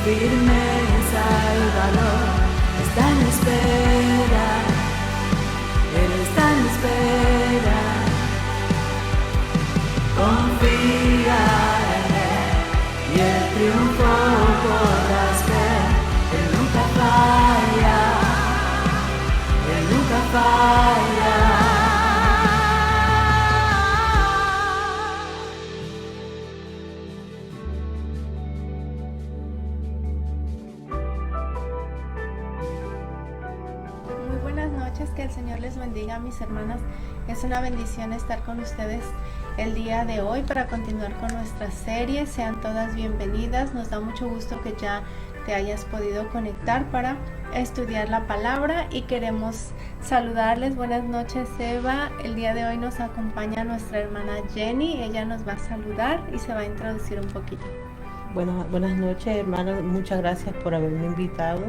firmeza y valor está en espera, Él está en espera. Confía en Él y el triunfo podrás ver. Él nunca falla, Él nunca falla. Que el Señor les bendiga, mis hermanas. Es una bendición estar con ustedes el día de hoy para continuar con nuestra serie. Sean todas bienvenidas. Nos da mucho gusto que ya te hayas podido conectar para estudiar la palabra y queremos saludarles. Buenas noches, Eva. El día de hoy nos acompaña nuestra hermana Jenny. Ella nos va a saludar y se va a introducir un poquito. Buenas noches, hermanos. Muchas gracias por haberme invitado.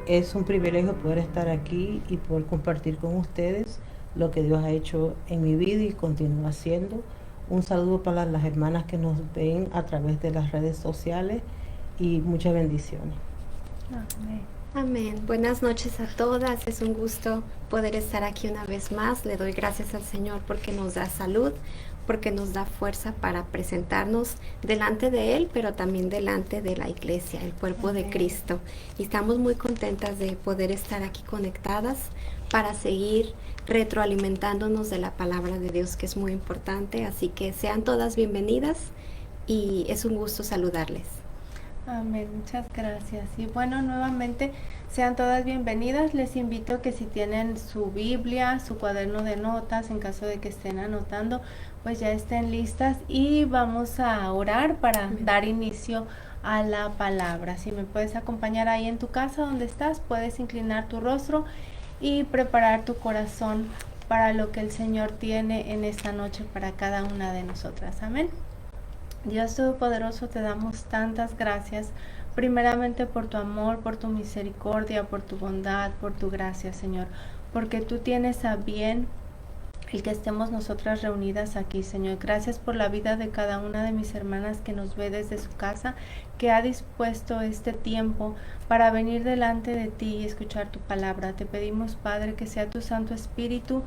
Es un privilegio poder estar aquí y poder compartir con ustedes lo que Dios ha hecho en mi vida y continúa haciendo. Un saludo para las hermanas que nos ven a través de las redes sociales y muchas bendiciones. Amén. Amén. Buenas noches a todas. Es un gusto poder estar aquí una vez más. Le doy gracias al Señor porque nos da salud, porque nos da fuerza para presentarnos delante de Él, pero también delante de la iglesia, el cuerpo de Cristo. Y estamos muy contentas de poder estar aquí conectadas para seguir retroalimentándonos de la palabra de Dios, que es muy importante. Así que sean todas bienvenidas y es un gusto saludarles. Amén, muchas gracias. Y bueno, nuevamente sean todas bienvenidas. Les invito a que si tienen su Biblia, su cuaderno de notas, en caso de que estén anotando, pues ya estén listas y vamos a orar para dar inicio a la palabra. Si me puedes acompañar ahí en tu casa donde estás, puedes inclinar tu rostro y preparar tu corazón para lo que el Señor tiene en esta noche para cada una de nosotras. Amén. Dios Todopoderoso, te damos tantas gracias, primeramente por tu amor, por tu misericordia, por tu bondad, por tu gracia, Señor, porque tú tienes a bien el que estemos nosotras reunidas aquí, Señor. Gracias por la vida de cada una de mis hermanas que nos ve desde su casa, que ha dispuesto este tiempo para venir delante de ti y escuchar tu palabra. Te pedimos, Padre, que sea tu Santo Espíritu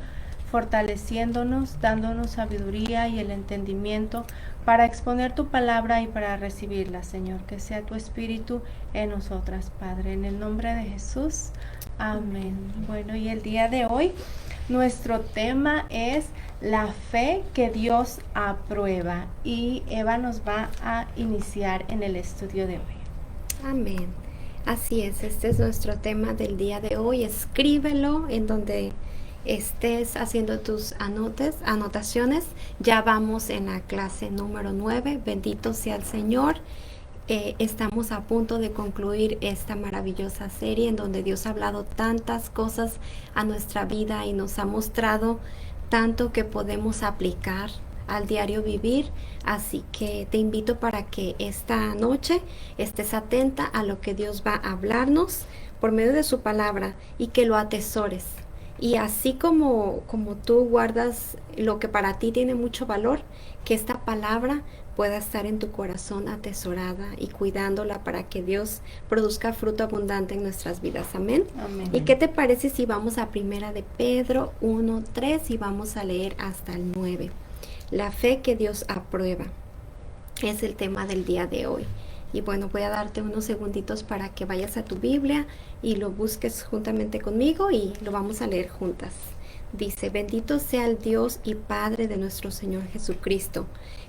fortaleciéndonos, dándonos sabiduría y el entendimiento para exponer tu palabra y para recibirla, Señor. Que sea tu Espíritu en nosotras, Padre. En el nombre de Jesús. Amén. Bueno, y el día de hoy nuestro tema es la fe que Dios aprueba. Y Eva nos va a iniciar en el estudio de hoy. Amén. Así es, este es nuestro tema del día de hoy. Escríbelo en donde estés haciendo tus anotaciones. Ya vamos en la clase número 9. Bendito sea el Señor. Estamos a punto de concluir esta maravillosa serie en donde Dios ha hablado tantas cosas a nuestra vida y nos ha mostrado tanto que podemos aplicar al diario vivir. Así que te invito para que esta noche estés atenta a lo que Dios va a hablarnos por medio de su palabra y que lo atesores. Y así como tú guardas lo que para ti tiene mucho valor, que esta palabra pueda estar en tu corazón atesorada y cuidándola para que Dios produzca fruto abundante en nuestras vidas. Amén. Amén. ¿Y qué te parece si vamos a Primera de Pedro 1:3 y vamos a leer hasta el 9? La fe que Dios aprueba es el tema del día de hoy. Y bueno, voy a darte unos segunditos para que vayas a tu Biblia y lo busques juntamente conmigo y lo vamos a leer juntas. Dice: bendito sea el Dios y Padre de nuestro Señor Jesucristo,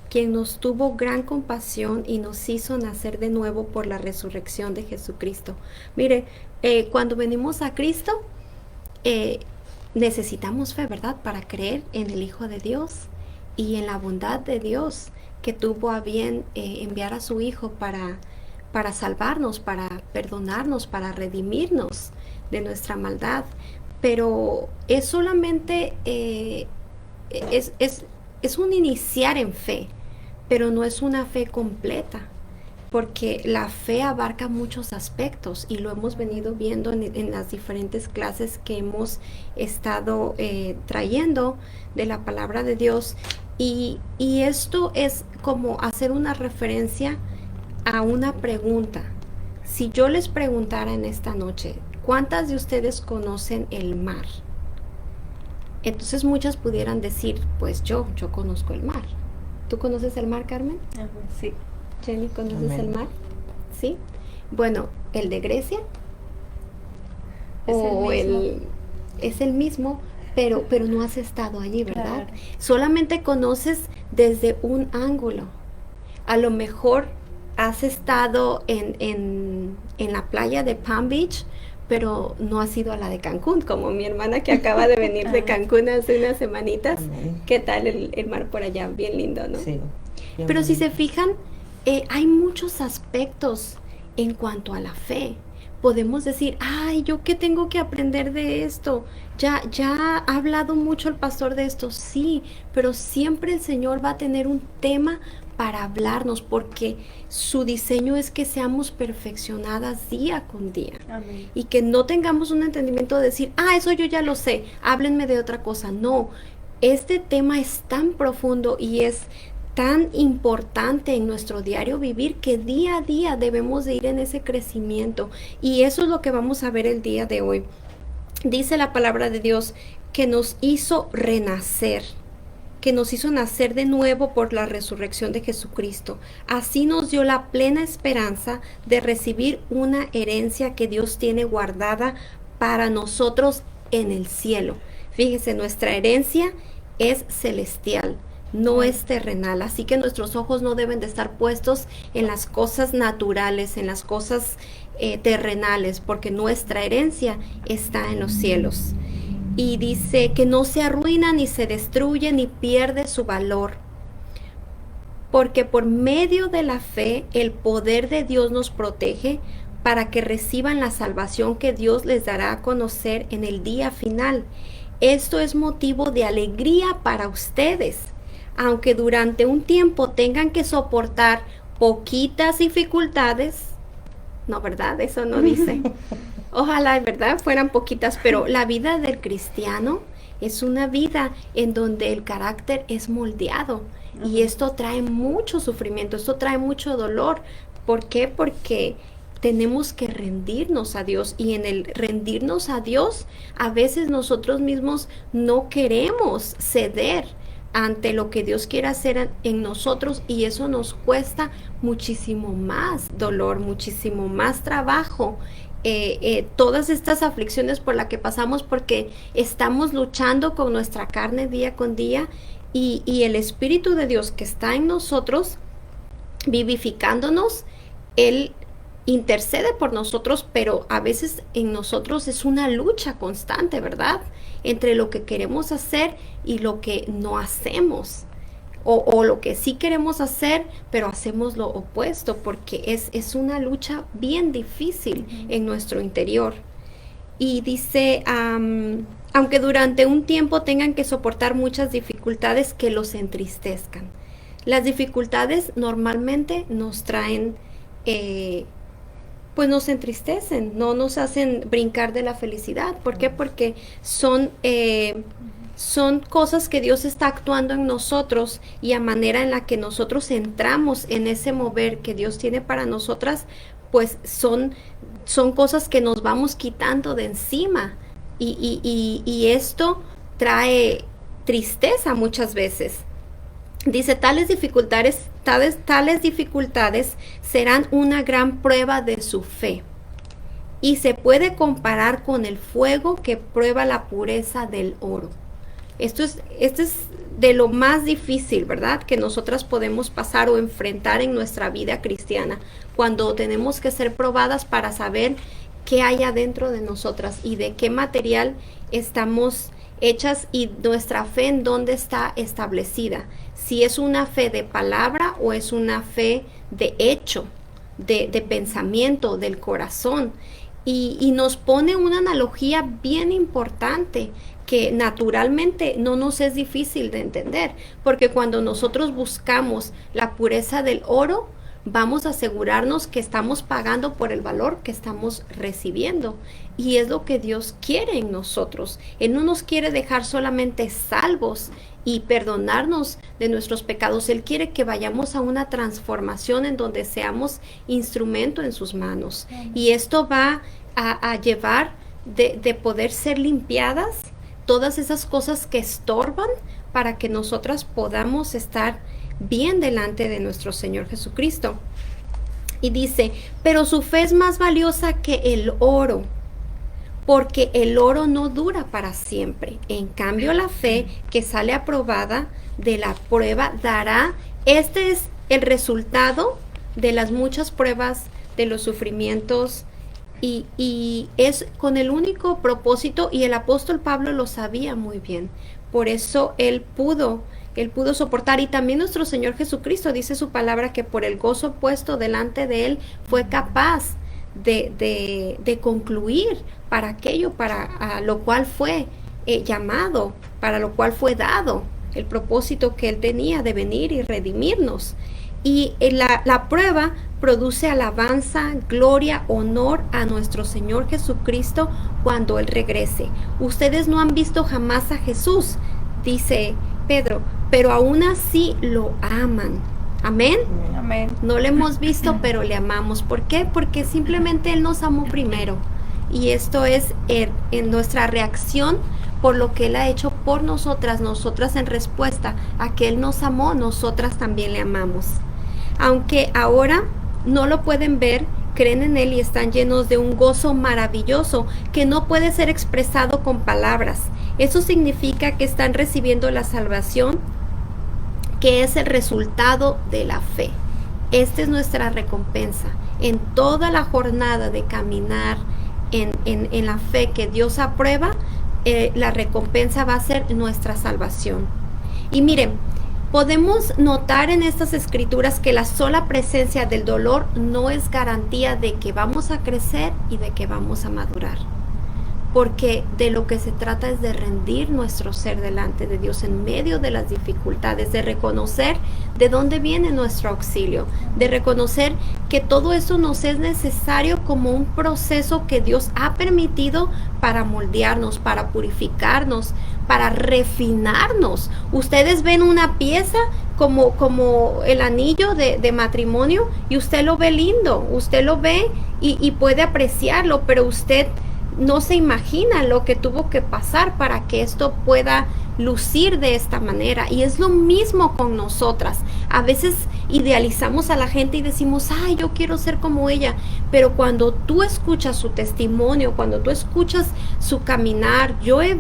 quien nos tuvo gran compasión y nos hizo nacer de nuevo por la resurrección de Jesucristo. Mire, cuando venimos a Cristo, necesitamos fe, ¿verdad?, para creer en el Hijo de Dios y en la bondad de Dios, que tuvo a bien enviar a su Hijo para salvarnos, para perdonarnos, para redimirnos de nuestra maldad. Pero es solamente, es un iniciar en fe, pero no es una fe completa, porque la fe abarca muchos aspectos y lo hemos venido viendo en las diferentes clases que hemos estado trayendo de la palabra de Dios. Y esto es como hacer una referencia a una pregunta. Si yo les preguntara en esta noche, ¿cuántas de ustedes conocen el mar? Entonces muchas pudieran decir, pues yo conozco el mar. ¿Tú conoces el mar, Carmen? Sí. Jenny, ¿conoces Amén. el mar? Sí. Bueno, ¿el de Grecia? Es el mismo. Es el mismo, pero no has estado allí, ¿verdad? Claro. Solamente conoces desde un ángulo. A lo mejor has estado en la playa de Palm Beach, pero no has ido a la de Cancún, como mi hermana que acaba de venir de Cancún hace unas semanitas. Amén. ¿Qué tal el mar por allá? Bien lindo, ¿no? Sí. bien Pero si se bonito. fijan, hay muchos aspectos en cuanto a la fe. Podemos decir, ay, ¿yo qué tengo que aprender de esto? Ya ha hablado mucho el pastor de esto, sí, pero siempre el Señor va a tener un tema para hablarnos, porque su diseño es que seamos perfeccionadas día con día. Amén. Y que no tengamos un entendimiento de decir, eso yo ya lo sé, háblenme de otra cosa. No, este tema es tan profundo y es tan importante en nuestro diario vivir que día a día debemos de ir en ese crecimiento. Y eso es lo que vamos a ver el día de hoy. Dice la palabra de Dios que nos hizo renacer, que nos hizo nacer de nuevo por la resurrección de Jesucristo. Así nos dio la plena esperanza de recibir una herencia que Dios tiene guardada para nosotros en el cielo. Fíjese, nuestra herencia es celestial, no es terrenal, así que nuestros ojos no deben de estar puestos en las cosas naturales, en las cosas terrenales, porque nuestra herencia está en los cielos. Y dice que no se arruina, ni se destruye, ni pierde su valor. Porque por medio de la fe, el poder de Dios nos protege para que reciban la salvación que Dios les dará a conocer en el día final. Esto es motivo de alegría para ustedes, aunque durante un tiempo tengan que soportar poquitas dificultades. No, ¿verdad? Eso no dice. Ojalá, ¿verdad? Fueran poquitas, pero la vida del cristiano es una vida en donde el carácter es moldeado. Y esto trae mucho sufrimiento, esto trae mucho dolor. ¿Por qué? Porque tenemos que rendirnos a Dios, y en el rendirnos a Dios, a veces nosotros mismos no queremos ceder ante lo que Dios quiere hacer en nosotros, y eso nos cuesta muchísimo más dolor, muchísimo más trabajo. Todas estas aflicciones por las que pasamos, porque estamos luchando con nuestra carne día con día, y el Espíritu de Dios que está en nosotros, vivificándonos, Él intercede por nosotros, pero a veces en nosotros es una lucha constante, ¿verdad? Entre lo que queremos hacer y lo que no hacemos. O lo que sí queremos hacer, pero hacemos lo opuesto, porque es una lucha bien difícil en nuestro interior. Y dice, aunque durante un tiempo tengan que soportar muchas dificultades que los entristezcan. Las dificultades normalmente nos traen, pues nos entristecen, no nos hacen brincar de la felicidad. ¿Por qué? Porque son cosas que Dios está actuando en nosotros, y a manera en la que nosotros entramos en ese mover que Dios tiene para nosotras, pues son cosas que nos vamos quitando de encima, y esto trae tristeza muchas veces. Dice, tales dificultades serán una gran prueba de su fe, y se puede comparar con el fuego que prueba la pureza del oro. Esto es de lo más difícil, ¿verdad?, que nosotras podemos pasar o enfrentar en nuestra vida cristiana, cuando tenemos que ser probadas para saber qué hay adentro de nosotras y de qué material estamos hechas, y nuestra fe en dónde está establecida, si es una fe de palabra o es una fe de hecho, de pensamiento, del corazón. Y nos pone una analogía bien importante que naturalmente no nos es difícil de entender, porque cuando nosotros buscamos la pureza del oro, vamos a asegurarnos que estamos pagando por el valor que estamos recibiendo. Y es lo que Dios quiere en nosotros. Él no nos quiere dejar solamente salvos y perdonarnos de nuestros pecados. Él quiere que vayamos a una transformación en donde seamos instrumento en sus manos. Y esto va a llevar de poder ser limpiadas todas esas cosas que estorban para que nosotras podamos estar bien delante de nuestro Señor Jesucristo. Y dice, pero su fe es más valiosa que el oro, porque el oro no dura para siempre. En cambio, la fe que sale aprobada de la prueba dará, este es el resultado de las muchas pruebas, de los sufrimientos, y es con el único propósito, y el apóstol Pablo lo sabía muy bien. Por eso él pudo soportar. Y también nuestro Señor Jesucristo dice su palabra que por el gozo puesto delante de él fue capaz de concluir para aquello para lo cual fue llamado, para lo cual fue dado, el propósito que él tenía de venir y redimirnos. Y la prueba produce alabanza, gloria, honor a nuestro Señor Jesucristo cuando Él regrese. Ustedes no han visto jamás a Jesús, dice Pedro, pero aún así lo aman. Amén. Amén. No le hemos visto, pero le amamos. ¿Por qué? Porque simplemente Él nos amó primero. Y esto es en nuestra reacción por lo que Él ha hecho por nosotras en respuesta a que Él nos amó, nosotras también le amamos. Aunque ahora no lo pueden ver, creen en Él y están llenos de un gozo maravilloso que no puede ser expresado con palabras. Eso significa que están recibiendo la salvación, que es el resultado de la fe. Esta es nuestra recompensa. En toda la jornada de caminar en la fe que Dios aprueba, la recompensa va a ser nuestra salvación. Y miren, podemos notar en estas escrituras que la sola presencia del dolor no es garantía de que vamos a crecer y de que vamos a madurar. Porque de lo que se trata es de rendir nuestro ser delante de Dios en medio de las dificultades, de reconocer de dónde viene nuestro auxilio, de reconocer que todo eso nos es necesario como un proceso que Dios ha permitido para moldearnos, para purificarnos, para refinarnos. Ustedes ven una pieza como el anillo de matrimonio y usted lo ve lindo, usted lo ve y puede apreciarlo, pero usted no se imagina lo que tuvo que pasar para que esto pueda lucir de esta manera. Y es lo mismo con nosotras. A veces idealizamos a la gente y decimos, ay, yo quiero ser como ella. Pero cuando tú escuchas su testimonio, cuando tú escuchas su caminar, yo he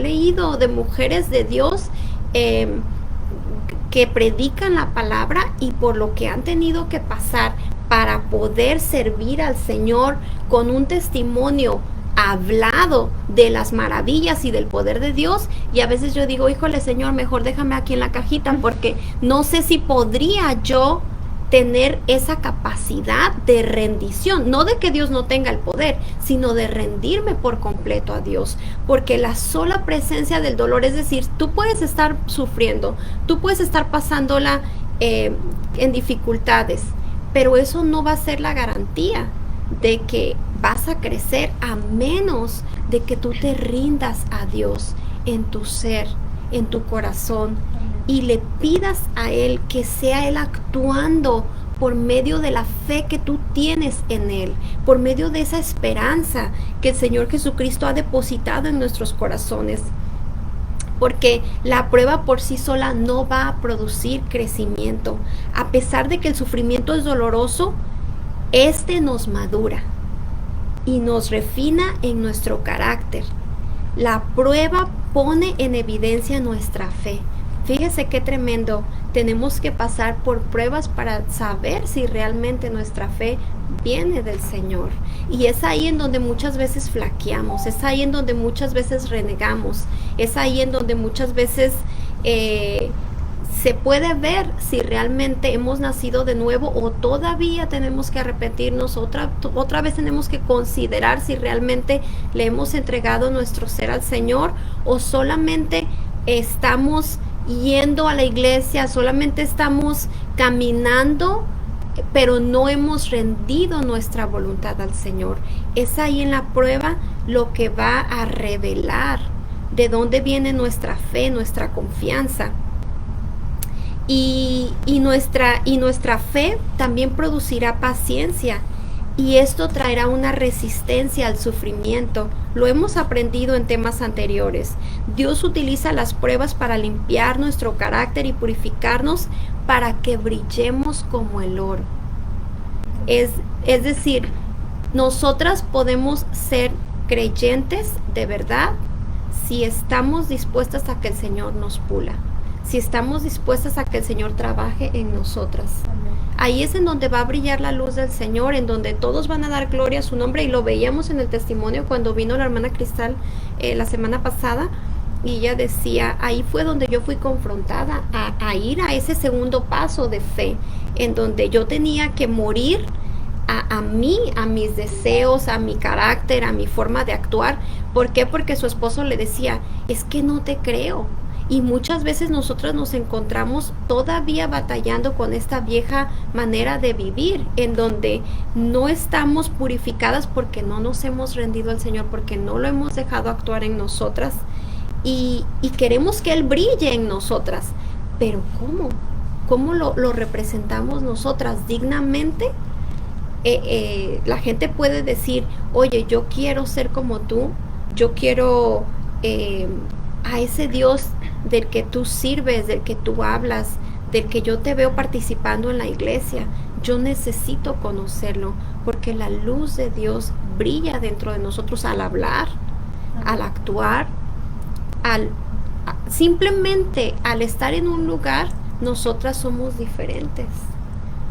leído de mujeres de Dios que predican la palabra y por lo que han tenido que pasar para poder servir al Señor con un testimonio hablado de las maravillas y del poder de Dios. Y a veces yo digo, híjole Señor, mejor déjame aquí en la cajita, porque no sé si podría yo tener esa capacidad de rendición, no de que Dios no tenga el poder, sino de rendirme por completo a Dios, porque la sola presencia del dolor, es decir, tú puedes estar sufriendo, tú puedes estar pasándola en dificultades, pero eso no va a ser la garantía de que vas a crecer, a menos de que tú te rindas a Dios en tu ser, en tu corazón, y le pidas a Él que sea Él actuando por medio de la fe que tú tienes en Él, por medio de esa esperanza que el Señor Jesucristo ha depositado en nuestros corazones. Porque la prueba por sí sola no va a producir crecimiento. A pesar de que el sufrimiento es doloroso, este nos madura y nos refina en nuestro carácter. La prueba pone en evidencia nuestra fe. Fíjese qué tremendo. Tenemos que pasar por pruebas para saber si realmente nuestra fe viene del Señor. Y es ahí en donde muchas veces flaqueamos, es ahí en donde muchas veces renegamos, es ahí en donde muchas veces se puede ver si realmente hemos nacido de nuevo o todavía tenemos que arrepentirnos, otra vez tenemos que considerar si realmente le hemos entregado nuestro ser al Señor, o solamente estamos yendo a la iglesia, solamente estamos caminando pero no hemos rendido nuestra voluntad al Señor. Es ahí en la prueba lo que va a revelar de dónde viene nuestra fe, nuestra confianza. Y nuestra fe también producirá paciencia, y esto traerá una resistencia al sufrimiento. Lo hemos aprendido en temas anteriores. Dios utiliza las pruebas para limpiar nuestro carácter y purificarnos para que brillemos como el oro. Es decir, nosotras podemos ser creyentes de verdad si estamos dispuestas a que el Señor nos pula, si estamos dispuestas a que el Señor trabaje en nosotras. Ahí es en donde va a brillar la luz del Señor, en donde todos van a dar gloria a su nombre, y lo veíamos en el testimonio cuando vino la hermana Cristal la semana pasada, y ella decía, ahí fue donde yo fui confrontada a ir a ese segundo paso de fe, en donde yo tenía que morir a mí, a mis deseos, a mi carácter, a mi forma de actuar. ¿Por qué? Porque su esposo le decía, es que no te creo. Y muchas veces nosotros nos encontramos todavía batallando con esta vieja manera de vivir, en donde no estamos purificadas porque no nos hemos rendido al Señor, porque no lo hemos dejado actuar en nosotras, y queremos que Él brille en nosotras. Pero ¿cómo? ¿Cómo lo representamos nosotras dignamente? La gente puede decir, oye, yo quiero ser como tú, yo quiero a ese Dios del que tú sirves, del que tú hablas, del que yo te veo participando en la iglesia. Yo necesito conocerlo, porque la luz de Dios brilla dentro de nosotros al hablar, al actuar, simplemente al estar en un lugar. Nosotras somos diferentes,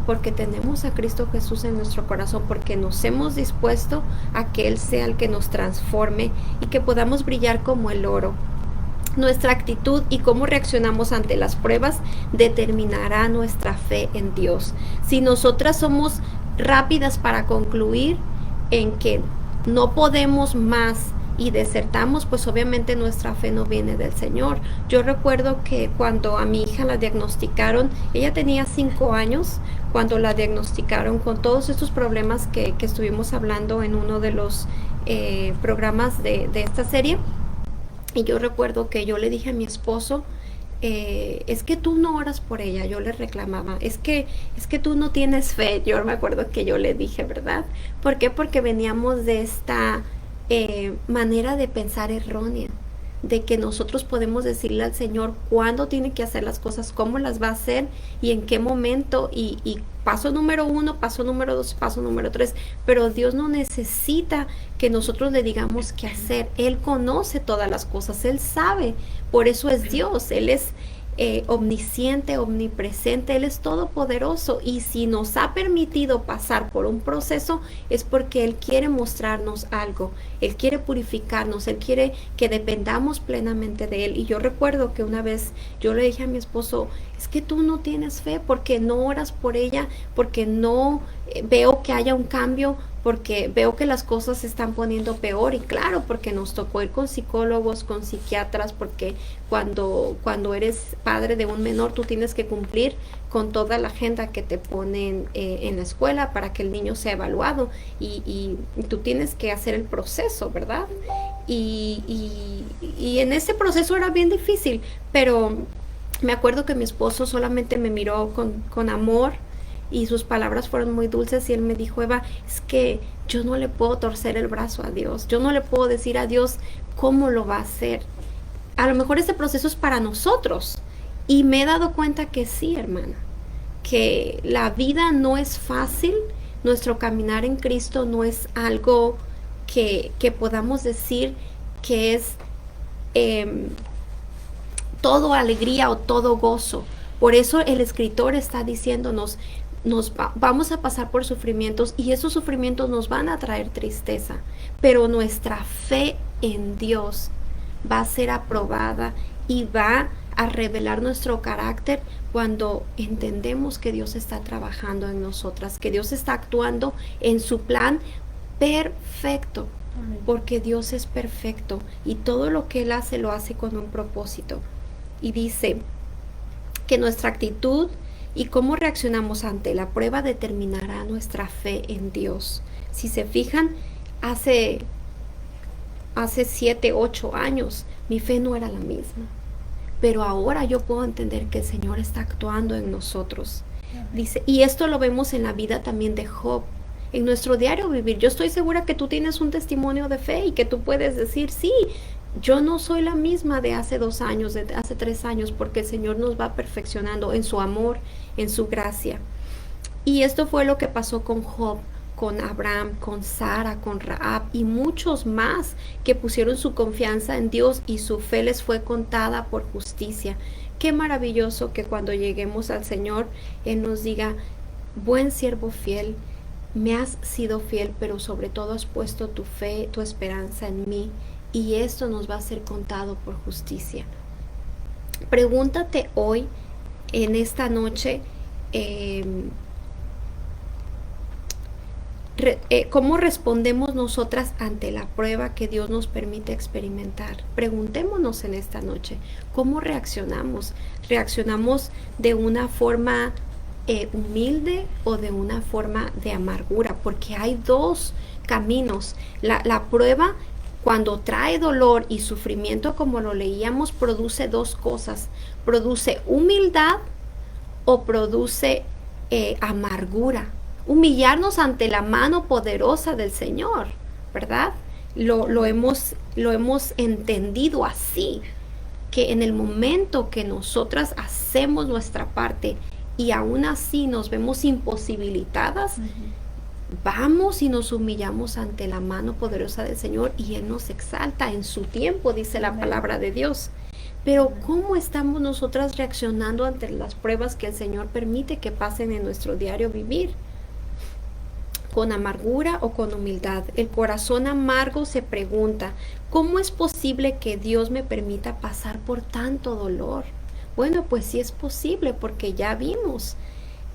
porque tenemos a Cristo Jesús en nuestro corazón, porque nos hemos dispuesto a que Él sea el que nos transforme y que podamos brillar como el oro. Nuestra actitud y cómo reaccionamos ante las pruebas determinará nuestra fe en Dios. Si nosotras somos rápidas para concluir en que no podemos más y desertamos, pues obviamente nuestra fe no viene del Señor. Yo recuerdo que cuando a mi hija la diagnosticaron, ella tenía 5 años, cuando la diagnosticaron con todos estos problemas que estuvimos hablando en uno de los programas de esta serie. Y yo recuerdo que yo le dije a mi esposo, es que tú no oras por ella. Yo le reclamaba, es que tú no tienes fe. Yo me acuerdo que yo le dije, ¿verdad? ¿Por qué? Porque veníamos de esta manera de pensar errónea, de que nosotros podemos decirle al Señor cuándo tiene que hacer las cosas, cómo las va a hacer y en qué momento, y paso número 1, paso número 2, paso número 3, pero Dios no necesita que nosotros le digamos qué hacer. Él conoce todas las cosas, Él sabe, por eso es Dios. Él es omnisciente, omnipresente, Él es todopoderoso, y si nos ha permitido pasar por un proceso es porque Él quiere mostrarnos algo, Él quiere purificarnos, Él quiere que dependamos plenamente de Él. Y yo recuerdo que una vez yo le dije a mi esposo, es que tú no tienes fe, porque no oras por ella, porque no veo que haya un cambio, porque veo que las cosas se están poniendo peor. Y claro, porque nos tocó ir con psicólogos, con psiquiatras, porque cuando eres padre de un menor, tú tienes que cumplir con toda la agenda que te ponen en la escuela para que el niño sea evaluado, y tú tienes que hacer el proceso, ¿verdad? Y en ese proceso era bien difícil, pero me acuerdo que mi esposo solamente me miró con amor, y sus palabras fueron muy dulces, y él me dijo, Eva, es que yo no le puedo torcer el brazo a Dios, yo no le puedo decir a Dios cómo lo va a hacer. A lo mejor ese proceso es para nosotros, y me he dado cuenta que sí, hermana, que la vida no es fácil, nuestro caminar en Cristo no es algo que podamos decir que es todo alegría o todo gozo. Por eso el escritor está diciéndonos, vamos a pasar por sufrimientos, y esos sufrimientos nos van a traer tristeza, pero nuestra fe en Dios va a ser aprobada y va a revelar nuestro carácter cuando entendemos que Dios está trabajando en nosotras, que Dios está actuando en su plan perfecto, porque Dios es perfecto y todo lo que Él hace lo hace con un propósito. Y dice que nuestra actitud Y cómo reaccionamos ante la prueba determinará nuestra fe en Dios. Si se fijan, hace 7, 8 años mi fe no era la misma. Pero ahora yo puedo entender que el Señor está actuando en nosotros. Dice, y esto lo vemos en la vida también de Job, en nuestro diario vivir. Yo estoy segura que tú tienes un testimonio de fe y que tú puedes decir, sí, yo no soy la misma de hace 2 años, de hace 3 años, porque el Señor nos va perfeccionando en su amor, en su gracia. Y esto fue lo que pasó con Job, con Abraham, con Sara, con Rahab y muchos más que pusieron su confianza en Dios y su fe les fue contada por justicia. Qué maravilloso que cuando lleguemos al Señor, Él nos diga, buen siervo fiel, me has sido fiel, pero sobre todo has puesto tu fe, tu esperanza en mí, y esto nos va a ser contado por justicia. Pregúntate hoy, en esta noche, ¿cómo respondemos nosotras ante la prueba que Dios nos permite experimentar? Preguntémonos en esta noche, ¿cómo reaccionamos? ¿Reaccionamos de una forma humilde o de una forma de amargura? Porque hay 2 caminos. La prueba, cuando trae dolor y sufrimiento, como lo leíamos, produce 2 cosas. Produce humildad o produce amargura. Humillarnos ante la mano poderosa del Señor, ¿verdad? Lo hemos entendido así, que en el momento que nosotras hacemos nuestra parte y aún así nos vemos imposibilitadas, vamos y nos humillamos ante la mano poderosa del Señor y Él nos exalta en su tiempo, dice la palabra de Dios. Pero ¿cómo estamos nosotras reaccionando ante las pruebas que el Señor permite que pasen en nuestro diario vivir? ¿Con amargura o con humildad? El corazón amargo se pregunta, ¿cómo es posible que Dios me permita pasar por tanto dolor? Bueno, pues sí es posible, porque ya vimos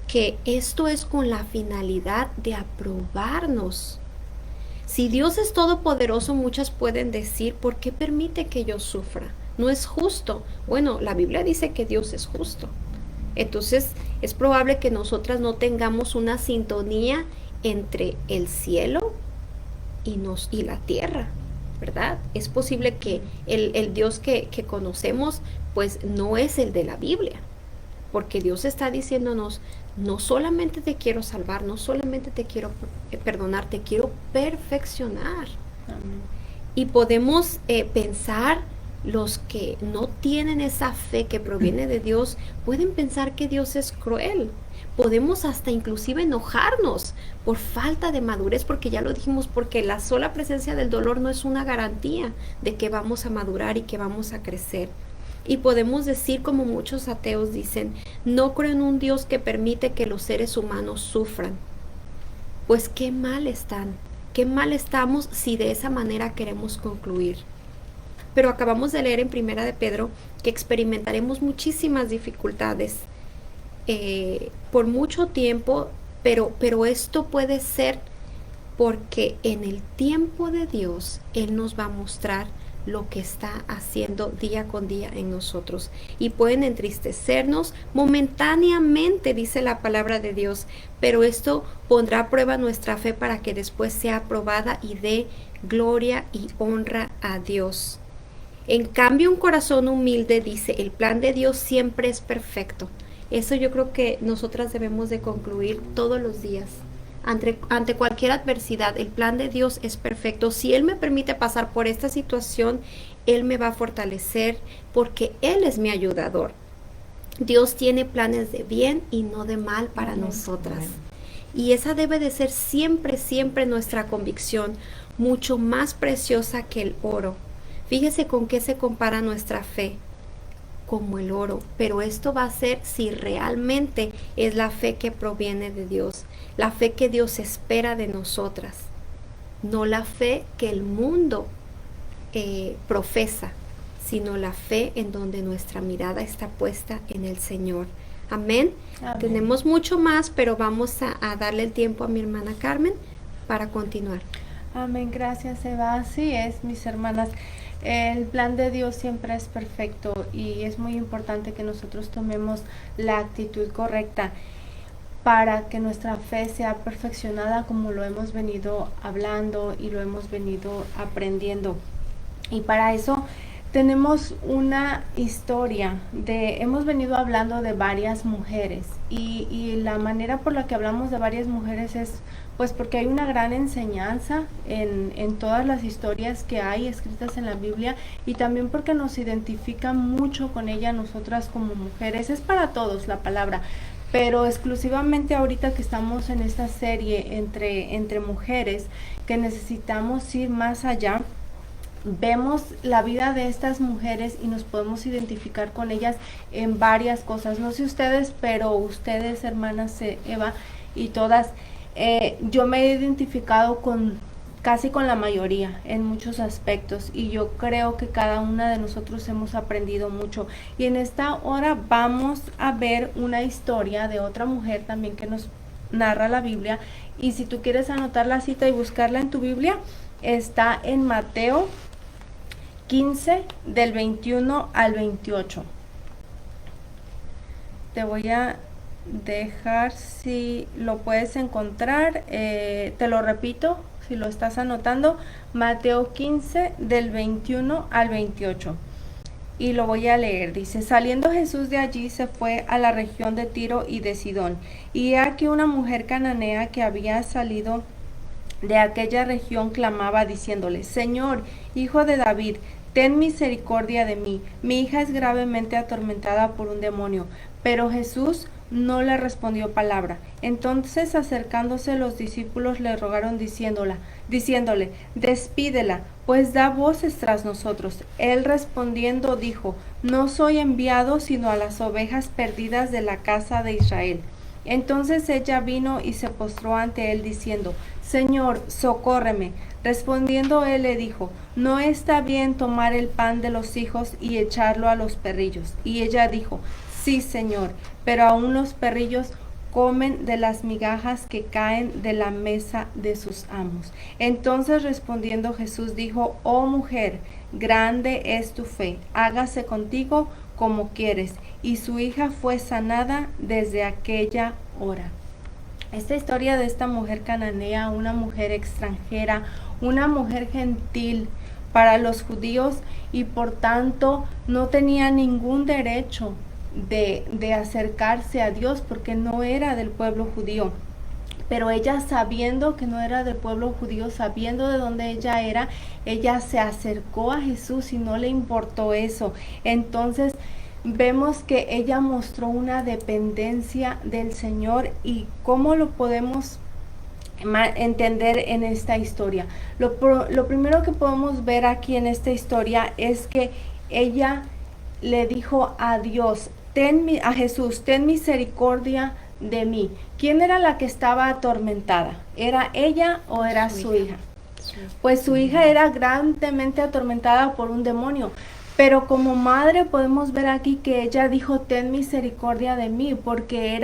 que esto es con la finalidad de aprobarnos. Si Dios es todopoderoso, muchas pueden decir, ¿por qué permite que yo sufra? No es justo. Bueno, la Biblia dice que Dios es justo. Entonces, es probable que nosotras no tengamos una sintonía entre el cielo y la tierra, ¿verdad? Es posible que el Dios que conocemos, pues no es el de la Biblia, porque Dios está diciéndonos, no solamente te quiero salvar, no solamente te quiero perdonar, te quiero perfeccionar. Amén. Y podemos pensar, los que no tienen esa fe que proviene de Dios, pueden pensar que Dios es cruel. Podemos hasta inclusive enojarnos por falta de madurez, porque ya lo dijimos, porque la sola presencia del dolor no es una garantía de que vamos a madurar y que vamos a crecer. Y podemos decir, como muchos ateos dicen, no creo en un Dios que permite que los seres humanos sufran. Pues qué mal estamos si de esa manera queremos concluir. Pero acabamos de leer en Primera de Pedro que experimentaremos muchísimas dificultades por mucho tiempo, pero esto puede ser porque en el tiempo de Dios Él nos va a mostrar lo que está haciendo día con día en nosotros, y pueden entristecernos momentáneamente, dice la palabra de Dios, pero esto pondrá a prueba nuestra fe para que después sea aprobada y dé gloria y honra a Dios. En cambio, un corazón humilde, dice, el plan de Dios siempre es perfecto. Eso yo creo que nosotras debemos de concluir todos los días. Ante cualquier adversidad, el plan de Dios es perfecto. Si Él me permite pasar por esta situación, Él me va a fortalecer porque Él es mi ayudador. Dios tiene planes de bien y no de mal para nosotras. Y esa debe de ser siempre, siempre nuestra convicción, mucho más preciosa que el oro. Fíjese con qué se compara nuestra fe, como el oro, pero esto va a ser si realmente es la fe que proviene de Dios, la fe que Dios espera de nosotras, no la fe que el mundo profesa, sino la fe en donde nuestra mirada está puesta en el Señor. Amén. Amén. Tenemos mucho más, pero vamos a darle el tiempo a mi hermana Carmen para continuar. Amén, gracias Eva. Así es, mis hermanas. El plan de Dios siempre es perfecto y es muy importante que nosotros tomemos la actitud correcta para que nuestra fe sea perfeccionada, como lo hemos venido hablando y lo hemos venido aprendiendo. Y para eso tenemos una historia hemos venido hablando de varias mujeres y la manera por la que hablamos de varias mujeres es pues porque hay una gran enseñanza en todas las historias que hay escritas en la Biblia, y también porque nos identifica mucho con ella nosotras como mujeres. Es para todos la palabra, pero exclusivamente ahorita que estamos en esta serie entre mujeres, que necesitamos ir más allá, vemos la vida de estas mujeres y nos podemos identificar con ellas en varias cosas. No sé ustedes, pero ustedes, hermanas Eva y todas, yo me he identificado casi con la mayoría en muchos aspectos, y yo creo que cada una de nosotros hemos aprendido mucho. Y en esta hora vamos a ver una historia de otra mujer también que nos narra la Biblia, y si tú quieres anotar la cita y buscarla en tu Biblia, está en Mateo 15 del 21 al 28. Te voy a dejar, si lo puedes encontrar, te lo repito, si lo estás anotando, Mateo 15 del 21 al 28. Y lo voy a leer. Dice: saliendo Jesús de allí, se fue a la región de Tiro y de Sidón. Y he aquí una mujer cananea que había salido de aquella región clamaba diciéndole: Señor, hijo de David, ten misericordia de mí. Mi hija es gravemente atormentada por un demonio. Pero Jesús no le respondió palabra. Entonces, acercándose los discípulos, le rogaron diciéndole: despídela, pues da voces tras nosotros. Él respondiendo dijo: no soy enviado sino a las ovejas perdidas de la casa de Israel. Entonces ella vino y se postró ante él diciendo: Señor, socórreme. Respondiendo él le dijo: no está bien tomar el pan de los hijos y echarlo a los perrillos. Y ella dijo: sí, Señor, pero aún los perrillos comen de las migajas que caen de la mesa de sus amos. Entonces respondiendo Jesús dijo: oh mujer, grande es tu fe, hágase contigo como quieres. Y su hija fue sanada desde aquella hora. Esta historia de esta mujer cananea, una mujer extranjera, una mujer gentil para los judíos, y por tanto no tenía ningún derecho de acercarse a Dios porque no era del pueblo judío. Pero ella, sabiendo que no era del pueblo judío, sabiendo de dónde ella era, ella se acercó a Jesús y no le importó eso. Entonces vemos que ella mostró una dependencia del Señor. ¿Y cómo lo podemos entender en esta historia? Lo primero que podemos ver aquí en esta historia es que ella le dijo a Dios, a Jesús: ten misericordia de mí. ¿Quién era la que estaba atormentada? ¿Era ella o era su hija? Pues su hija era grandemente atormentada por un demonio. Pero como madre podemos ver aquí que ella dijo: ten misericordia de mí, porque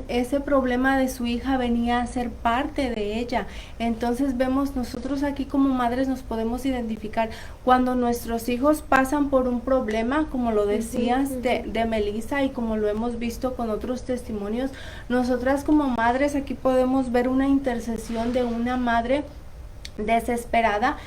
ese problema de su hija venía a ser parte de ella. Entonces vemos, nosotros aquí como madres nos podemos identificar cuando nuestros hijos pasan por un problema, como lo decías de Melissa, y como lo hemos visto con otros testimonios. Nosotras como madres aquí podemos ver una intercesión de una madre desesperada,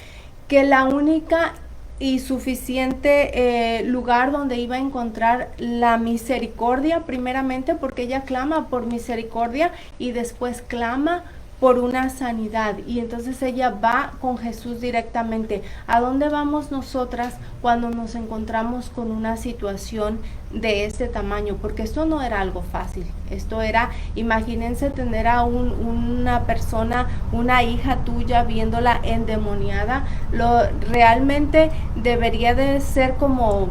que la única y suficiente lugar donde iba a encontrar la misericordia, primeramente porque ella clama por misericordia y después clama por una sanidad, y entonces ella va con Jesús directamente. ¿A dónde vamos nosotras cuando nos encontramos con una situación de este tamaño? Porque esto no era algo fácil. Esto era, imagínense tener a una persona, una hija tuya, viéndola endemoniada. Realmente debería de ser como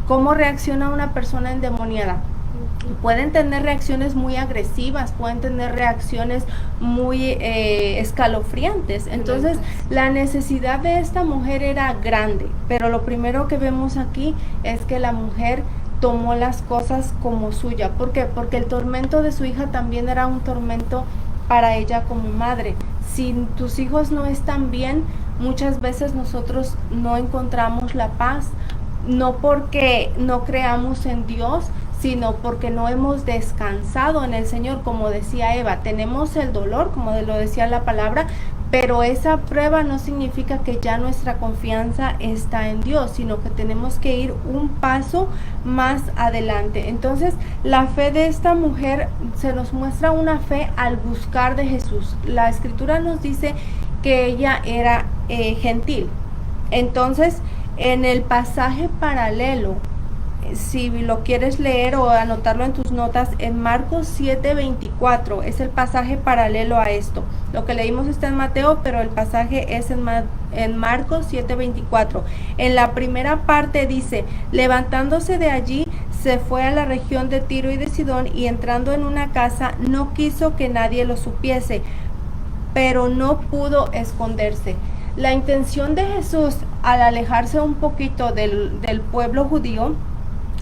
cómo reacciona una persona endemoniada. Pueden tener reacciones muy agresivas, pueden tener reacciones muy escalofriantes. Entonces la necesidad de esta mujer era grande, pero lo primero que vemos aquí es que la mujer tomó las cosas como suya. ¿Por qué? Porque el tormento de su hija también era un tormento para ella como madre. si tus hijos no están bien, muchas veces nosotros no encontramos la paz, no porque no creamos en Dios, sino porque no hemos descansado en el Señor. Como decía Eva, tenemos el dolor, como lo decía la palabra, pero esa prueba no significa que ya nuestra confianza está en Dios, sino que tenemos que ir un paso más adelante. Entonces, la fe de esta mujer se nos muestra una fe al buscar de Jesús. La Escritura nos dice que ella era gentil. Entonces, en el pasaje paralelo, si lo quieres leer o anotarlo en tus notas, en Marcos 7:24 es el pasaje paralelo a esto. Lo que leímos está en Mateo, pero el pasaje es en Marcos 7:24. En la primera parte dice: levantándose de allí, se fue a la región de Tiro y de Sidón, y entrando en una casa, no quiso que nadie lo supiese, pero no pudo esconderse. La intención de Jesús, al alejarse un poquito del pueblo judío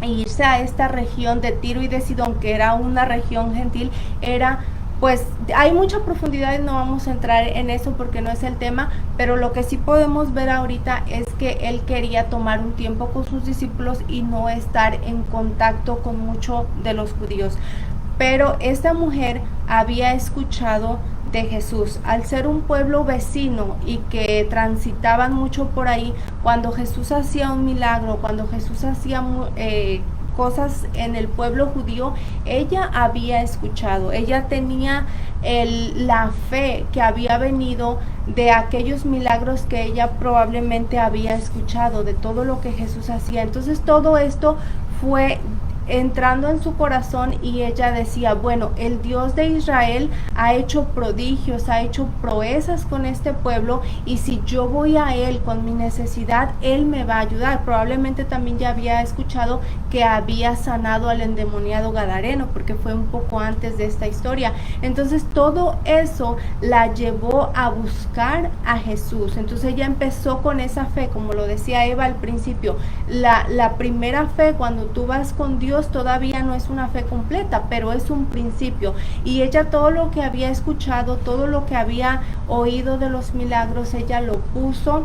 e irse a esta región de Tiro y de Sidón, que era una región gentil, era, pues, hay mucha profundidad y no vamos a entrar en eso porque no es el tema, pero lo que sí podemos ver ahorita es que él quería tomar un tiempo con sus discípulos y no estar en contacto con muchos de los judíos. Pero esta mujer había escuchado de Jesús, al ser un pueblo vecino y que transitaban mucho por ahí, cuando Jesús hacía un milagro, cuando Jesús hacía cosas en el pueblo judío, ella había escuchado, ella tenía la fe que había venido de aquellos milagros que ella probablemente había escuchado, de todo lo que Jesús hacía. Entonces todo esto fue entrando en su corazón y ella decía, bueno, el Dios de Israel ha hecho prodigios, ha hecho proezas con este pueblo, y si yo voy a él con mi necesidad, él me va a ayudar. Probablemente también ya había escuchado que había sanado al endemoniado gadareno, porque fue un poco antes de esta historia. Entonces todo eso la llevó a buscar a Jesús. Entonces ella empezó con esa fe, como lo decía Eva al principio, la primera fe cuando tú vas con Dios todavía no es una fe completa, pero es un principio. Y ella todo lo que había escuchado, todo lo que había oído de los milagros, ella lo puso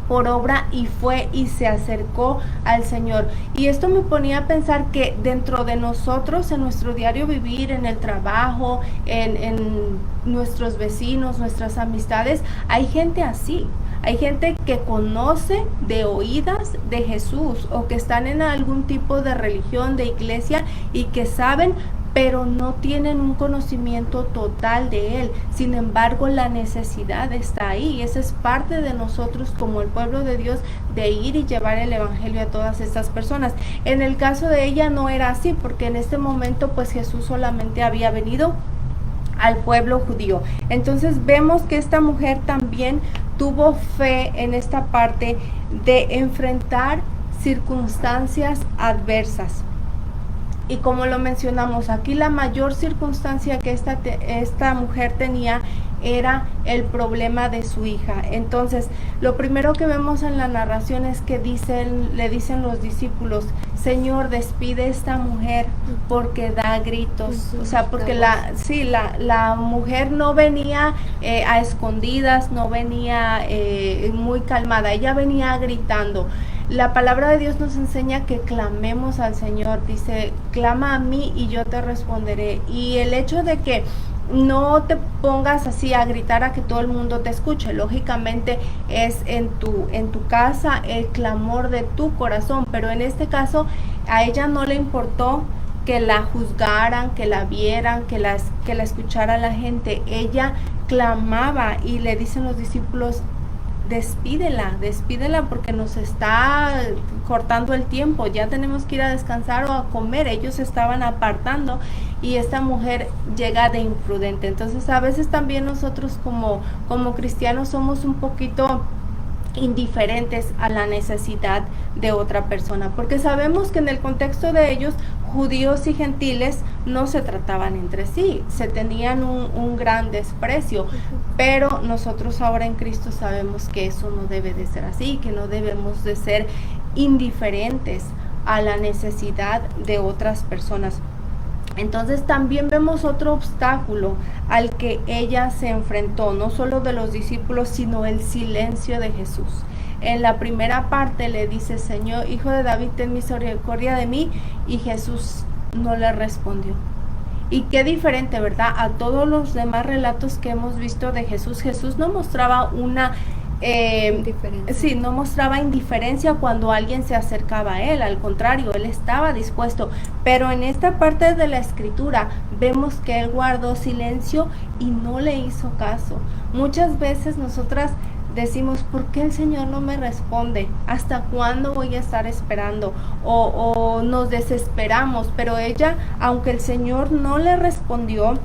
por obra y fue y se acercó al Señor. Y esto me ponía a pensar que dentro de nosotros, en nuestro diario vivir, en el trabajo, en nuestros vecinos, nuestras amistades, hay gente así. Hay gente que conoce de oídas de Jesús, o que están en algún tipo de religión, de iglesia, y que saben, pero no tienen un conocimiento total de Él. Sin embargo, la necesidad está ahí, y esa es parte de nosotros como el pueblo de Dios, de ir y llevar el evangelio a todas estas personas. En el caso de ella no era así, porque en este momento pues Jesús solamente había venido al pueblo judío. Entonces vemos que esta mujer también tuvo fe en esta parte de enfrentar circunstancias adversas. Y como lo mencionamos aquí, la mayor circunstancia que esta mujer tenía era el problema de su hija. Entonces, lo primero que vemos en la narración es que le dicen los discípulos: Señor, despide a esta mujer porque da gritos. O sea, porque la mujer no venía a escondidas, no venía muy calmada, ella venía gritando. La palabra de Dios nos enseña que clamemos al Señor. Dice: clama a mí y yo te responderé. Y el hecho de que no te pongas así a gritar a que todo el mundo te escuche, lógicamente es en tu casa el clamor de tu corazón, pero en este caso a ella no le importó que la juzgaran, que la vieran, que la escuchara la gente. Ella clamaba, y le dicen los discípulos: despídela porque nos está cortando el tiempo, ya tenemos que ir a descansar o a comer. Ellos estaban apartando y esta mujer llega de imprudente. Entonces a veces también nosotros como cristianos somos un poquito indiferentes a la necesidad de otra persona, porque sabemos que en el contexto de ellos, judíos y gentiles no se trataban entre sí, se tenían un gran desprecio, pero nosotros ahora en Cristo sabemos que eso no debe de ser así, que no debemos de ser indiferentes a la necesidad de otras personas. Entonces también vemos otro obstáculo al que ella se enfrentó, no solo de los discípulos, sino el silencio de Jesús. En la primera parte le dice, Señor, Hijo de David, ten misericordia de mí, y Jesús no le respondió. Y qué diferente, ¿verdad? A todos los demás relatos que hemos visto de Jesús. Jesús no mostraba no mostraba indiferencia cuando alguien se acercaba a él, al contrario, él estaba dispuesto. Pero en esta parte de la escritura vemos que él guardó silencio y no le hizo caso. Muchas veces nosotras decimos, ¿por qué el Señor no me responde? ¿Hasta cuándo voy a estar esperando? O nos desesperamos, pero ella, aunque el Señor no le respondió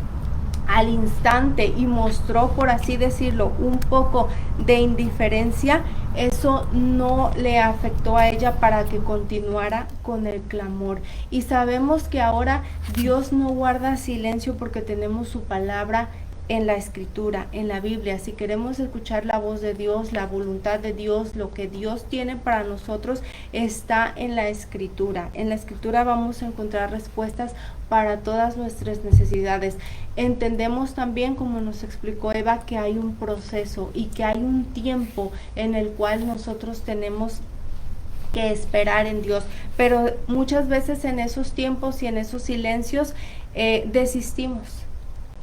al instante y mostró, por así decirlo, un poco de indiferencia, eso no le afectó a ella para que continuara con el clamor. Y sabemos que ahora Dios no guarda silencio porque tenemos su palabra en la escritura, en la Biblia. Si queremos escuchar la voz de Dios, la voluntad de Dios, lo que Dios tiene para nosotros, está en la escritura. En la escritura vamos a encontrar respuestas para todas nuestras necesidades. Entendemos también, como nos explicó Eva, que hay un proceso y que hay un tiempo en el cual nosotros tenemos que esperar en Dios, pero muchas veces en esos tiempos y en esos silencios desistimos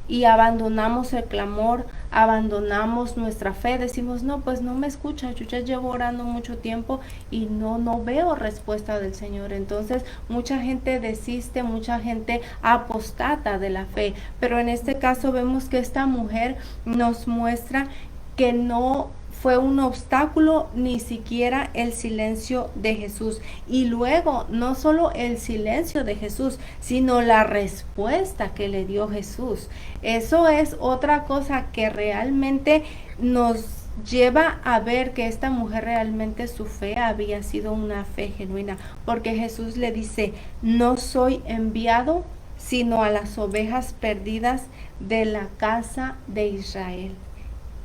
y abandonamos el clamor, abandonamos nuestra fe, decimos, no, pues no me escucha, yo ya llevo orando mucho tiempo y no veo respuesta del Señor. Entonces mucha gente desiste, mucha gente apostata de la fe, pero en este caso vemos que esta mujer nos muestra que no fue un obstáculo ni siquiera el silencio de Jesús. Y luego, no solo el silencio de Jesús, sino la respuesta que le dio Jesús. Eso es otra cosa que realmente nos lleva a ver que esta mujer realmente su fe había sido una fe genuina, porque Jesús le dice, no soy enviado sino a las ovejas perdidas de la casa de Israel.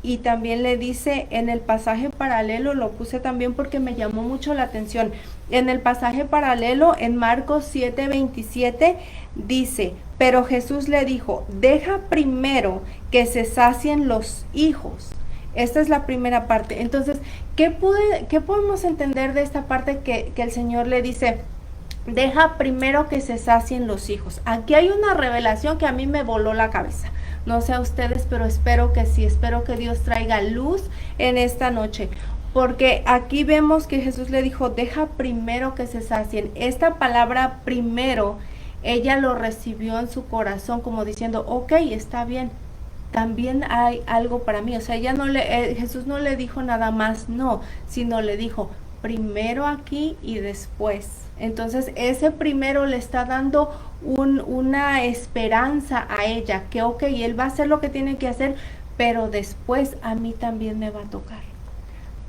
Y también le dice en el pasaje paralelo, lo puse también porque me llamó mucho la atención, en el pasaje paralelo en Marcos 7:27 dice, pero Jesús le dijo, deja primero que se sacien los hijos. Esta es la primera parte. Entonces, ¿qué podemos entender de esta parte que el Señor le dice? Deja primero que se sacien los hijos. Aquí hay una revelación que a mí me voló la cabeza. No sé a ustedes, pero espero que sí, espero que Dios traiga luz en esta noche. Porque aquí vemos que Jesús le dijo, deja primero que se sacien. Esta palabra primero, ella lo recibió en su corazón como diciendo, ok, está bien, también hay algo para mí. O sea, Jesús no le dijo nada más no, sino le dijo, primero aquí y después. Entonces ese primero le está dando una esperanza a ella, que ok, él va a hacer lo que tiene que hacer, pero después a mí también me va a tocar.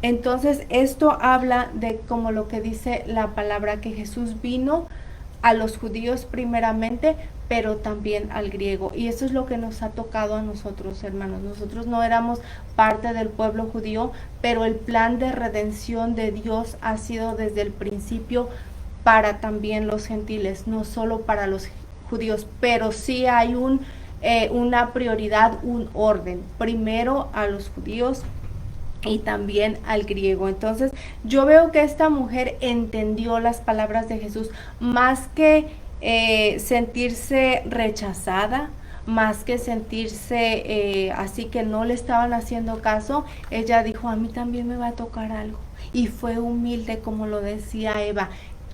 Entonces esto habla de como lo que dice la palabra, que Jesús vino a los judíos primeramente, pero también al griego. Y eso es lo que nos ha tocado a nosotros, hermanos. Nosotros no éramos parte del pueblo judío, pero el plan de redención de Dios ha sido desde el principio para también los gentiles, no solo para los judíos, pero sí hay una prioridad, un orden, primero a los judíos y también al griego. Entonces yo veo que esta mujer entendió las palabras de Jesús, más que sentirse rechazada, más que sentirse así que no le estaban haciendo caso. Ella dijo, a mí también me va a tocar algo, y fue humilde, como lo decía Eva.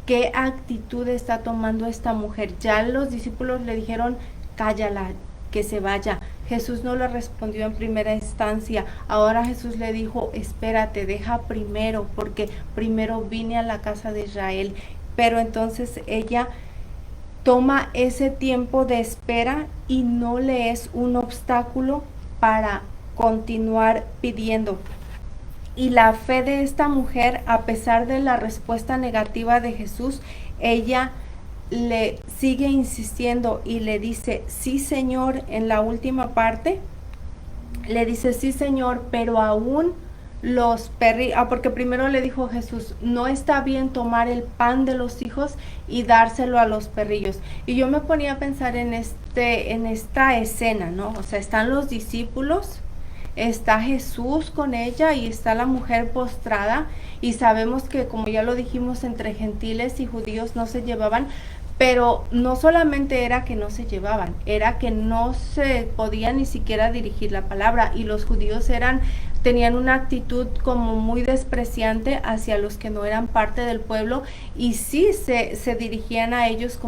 ¿Qué actitud está tomando esta mujer? Ya los discípulos le dijeron, cállala, que se vaya. Jesús no le respondió en primera instancia. Ahora Jesús le dijo, espérate, deja primero, porque primero vine a la casa de Israel. Pero entonces ella toma ese tiempo de espera y no le es un obstáculo para continuar pidiendo. Y la fe de esta mujer, a pesar de la respuesta negativa de Jesús, ella le sigue insistiendo y le dice, sí Señor, en la última parte, le dice, sí Señor, pero aún porque primero le dijo Jesús, no está bien tomar el pan de los hijos y dárselo a los perrillos. Y yo me ponía a pensar en esta escena, ¿no? O sea, están los discípulos, está Jesús con ella y está la mujer postrada, y sabemos que, como ya lo dijimos, entre gentiles y judíos no se llevaban. Pero no solamente era que no se llevaban, era que no se podía ni siquiera dirigir la palabra, y los judíos tenían una actitud como muy despreciante hacia los que no eran parte del pueblo, y sí se dirigían a ellos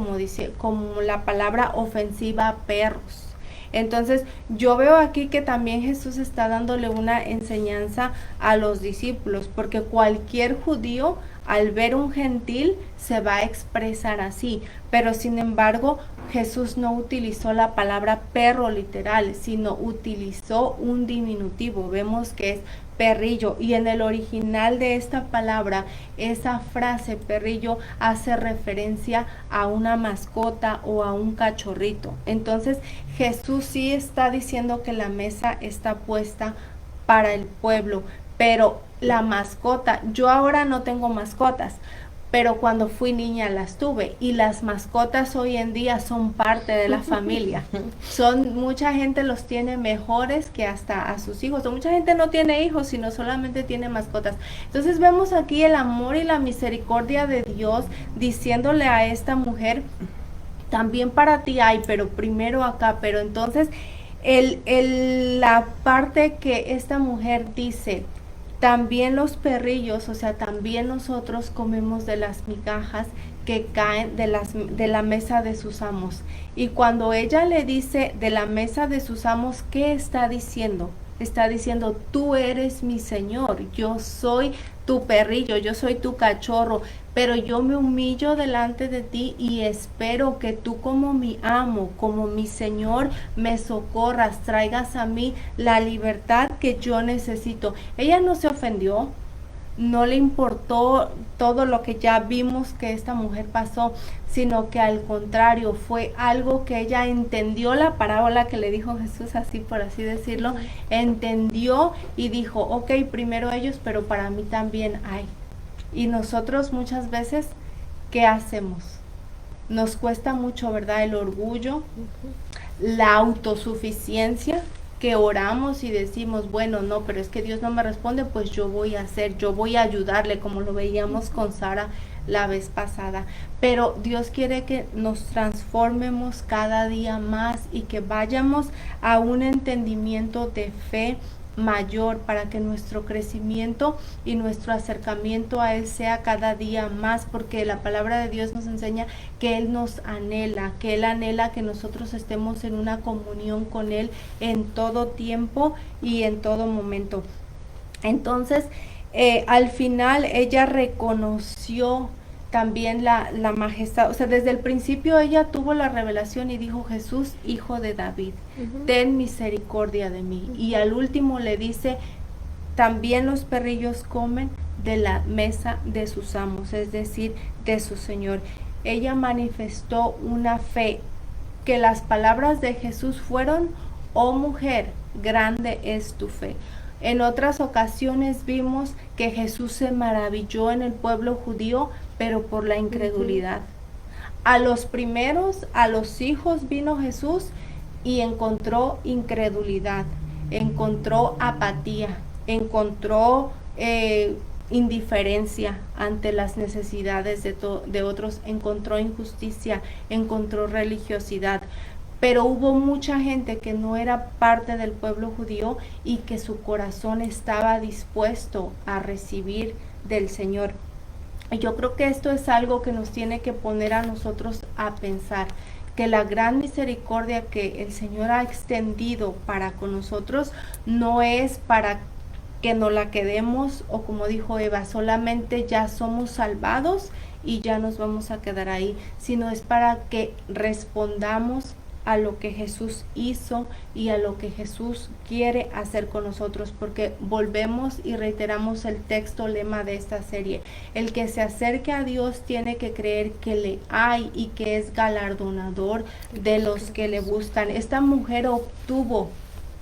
como la palabra ofensiva, perros. Entonces yo veo aquí que también Jesús está dándole una enseñanza a los discípulos, porque cualquier judío al ver un gentil se va a expresar así, pero sin embargo Jesús no utilizó la palabra perro literal, sino utilizó un diminutivo. Vemos que es perrillo, y en el original de esta palabra, esa frase perrillo hace referencia a una mascota o a un cachorrito. Entonces Jesús sí está diciendo que la mesa está puesta para el pueblo, pero la mascota, yo ahora no tengo mascotas, pero cuando fui niña las tuve, y las mascotas hoy en día son parte de la familia. Mucha gente los tiene mejores que hasta a sus hijos, o mucha gente no tiene hijos, sino solamente tiene mascotas. Entonces vemos aquí el amor y la misericordia de Dios diciéndole a esta mujer, también para ti hay, pero primero acá. Pero entonces la parte que esta mujer dice, también los perrillos, o sea, también nosotros comemos de las migajas que caen de la mesa de sus amos. Y cuando ella le dice de la mesa de sus amos, ¿qué está diciendo? Está diciendo, tú eres mi Señor, yo soy tu perrillo, yo soy tu cachorro, pero yo me humillo delante de ti y espero que tú, como mi amo, como mi Señor, me socorras, traigas a mí la libertad que yo necesito. Ella no se ofendió, no le importó todo lo que ya vimos que esta mujer pasó, sino que al contrario, fue algo que ella entendió, la parábola que le dijo Jesús, así por así decirlo, entendió y dijo, ok, primero ellos, pero para mí también hay. Y nosotros muchas veces, ¿qué hacemos? Nos cuesta mucho, ¿verdad? El orgullo, la autosuficiencia, que oramos y decimos, bueno, no, pero es que Dios no me responde, pues yo voy a ayudarle, como lo veíamos con Sara la vez pasada. Pero Dios quiere que nos transformemos cada día más y que vayamos a un entendimiento de fe mayor, para que nuestro crecimiento y nuestro acercamiento a Él sea cada día más, porque la palabra de Dios nos enseña que Él nos anhela, que Él anhela que nosotros estemos en una comunión con Él en todo tiempo y en todo momento. Entonces, al final ella reconoció también la majestad, o sea, desde el principio ella tuvo la revelación y dijo, Jesús, hijo de David, ten misericordia de mí. Y al último le dice, también los perrillos comen de la mesa de sus amos, es decir, de su Señor. Ella manifestó una fe, que las palabras de Jesús fueron, oh mujer, grande es tu fe. En otras ocasiones vimos que Jesús se maravilló en el pueblo judío, pero por la incredulidad. A los primeros, a los hijos vino Jesús y encontró incredulidad, encontró apatía, encontró indiferencia ante las necesidades de otros, encontró injusticia, encontró religiosidad. Pero hubo mucha gente que no era parte del pueblo judío y que su corazón estaba dispuesto a recibir del Señor. Yo creo que esto es algo que nos tiene que poner a nosotros a pensar, que la gran misericordia que el Señor ha extendido para con nosotros no es para que nos la quedemos, o como dijo Eva, solamente ya somos salvados y ya nos vamos a quedar ahí, sino es para que respondamos a lo que Jesús hizo y a lo que Jesús quiere hacer con nosotros, porque volvemos y reiteramos el texto lema de esta serie: el que se acerque a Dios tiene que creer que le hay y que es galardonador de los que le buscan. Esta mujer obtuvo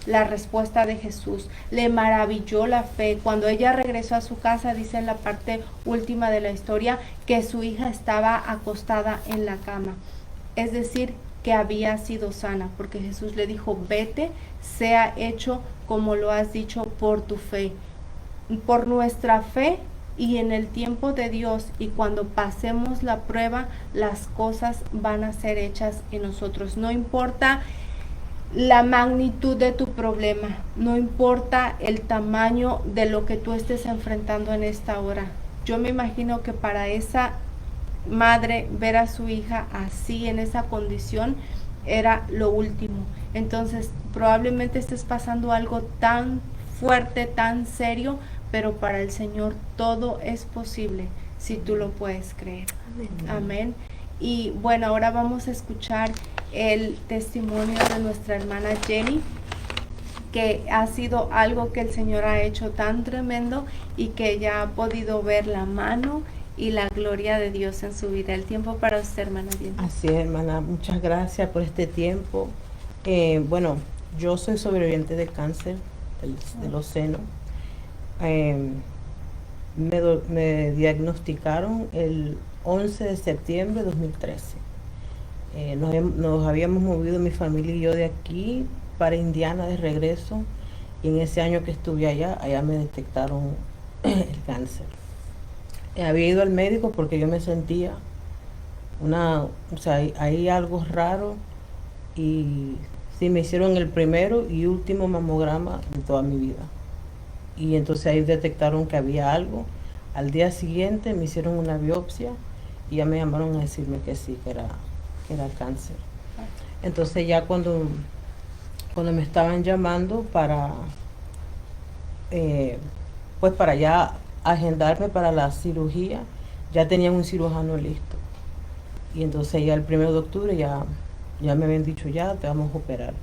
la respuesta de Jesús. Le maravilló la fe. Cuando ella regresó a su casa, dice en la parte última de la historia, que su hija estaba acostada en la cama. Es decir, que había sido sana, porque Jesús le dijo, vete, sea hecho como lo has dicho por tu fe. Por nuestra fe y en el tiempo de Dios, y cuando pasemos la prueba, las cosas van a ser hechas en nosotros. No importa la magnitud de tu problema, no importa el tamaño de lo que tú estés enfrentando en esta hora. Yo me imagino que para esa madre ver a su hija así, en esa condición, era lo último. Entonces probablemente estés pasando algo tan fuerte, tan serio, pero para el Señor todo es posible si tú lo puedes creer. Amén. Amén. Y bueno, ahora vamos a escuchar el testimonio de nuestra hermana Jenny, que ha sido algo que el Señor ha hecho tan tremendo y que ella ha podido ver la mano y la gloria de Dios en su vida. El tiempo para usted, hermana Jenny. Así es, hermana, muchas gracias por este tiempo. Bueno, yo soy sobreviviente de cáncer de los senos. Me diagnosticaron el 11 de septiembre de 2013. Nos habíamos movido mi familia y yo de aquí para Indiana de regreso, y en ese año que estuve allá me detectaron el cáncer. Había ido al médico porque yo me sentía hay algo raro, y sí, me hicieron el primero y último mamograma de toda mi vida. Y entonces ahí detectaron que había algo. Al día siguiente me hicieron una biopsia y ya me llamaron a decirme que sí, que era cáncer. Entonces ya cuando me estaban llamando para ya agendarme para la cirugía, ya tenían un cirujano listo. Y entonces ya el 1 de octubre ya me habían dicho, ya te vamos a operar.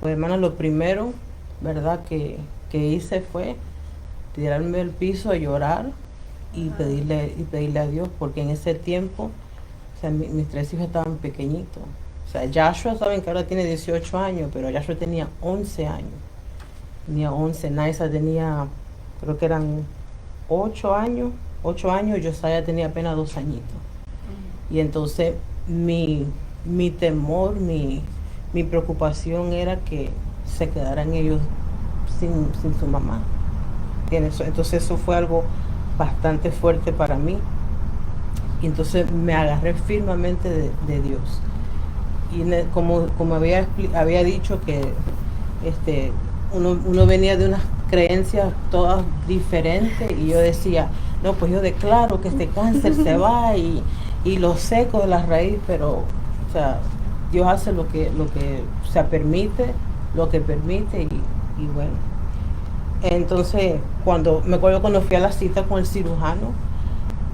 Pues hermana, lo primero, ¿verdad?, que hice fue tirarme al piso a llorar y pedirle a Dios, porque en ese tiempo, mis 3 hijos estaban pequeñitos. Joshua, saben que ahora tiene 18 años, pero Joshua tenía 11 años. Tenía 11, Naisa tenía, creo que eran 8 años, Josiah tenía apenas 2 añitos. Y entonces mi temor, mi preocupación era que se quedaran ellos sin su mamá. Entonces eso fue algo bastante fuerte para mí. Y entonces me agarré firmemente de Dios. Y como había dicho, que uno venía de unas creencias todas diferentes, y yo decía, no, pues yo declaro que este cáncer se va y lo seco de la raíz, pero Dios hace lo que permite, y bueno. Entonces, me acuerdo cuando fui a la cita con el cirujano,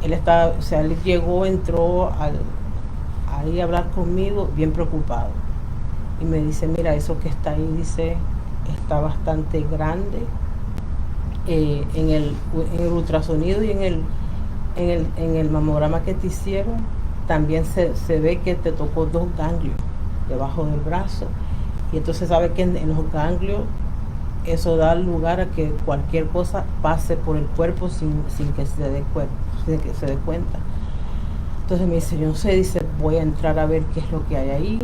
él entró ahí a hablar conmigo bien preocupado, y me dice, mira, eso que está ahí, dice, está bastante grande. En el ultrasonido y en el mamograma que te hicieron, también se ve que te tocó 2 ganglios debajo del brazo, y entonces sabe que en los ganglios eso da lugar a que cualquier cosa pase por el cuerpo sin que se dé cuenta. Entonces me dice, yo no sé, dice, voy a entrar a ver qué es lo que hay ahí,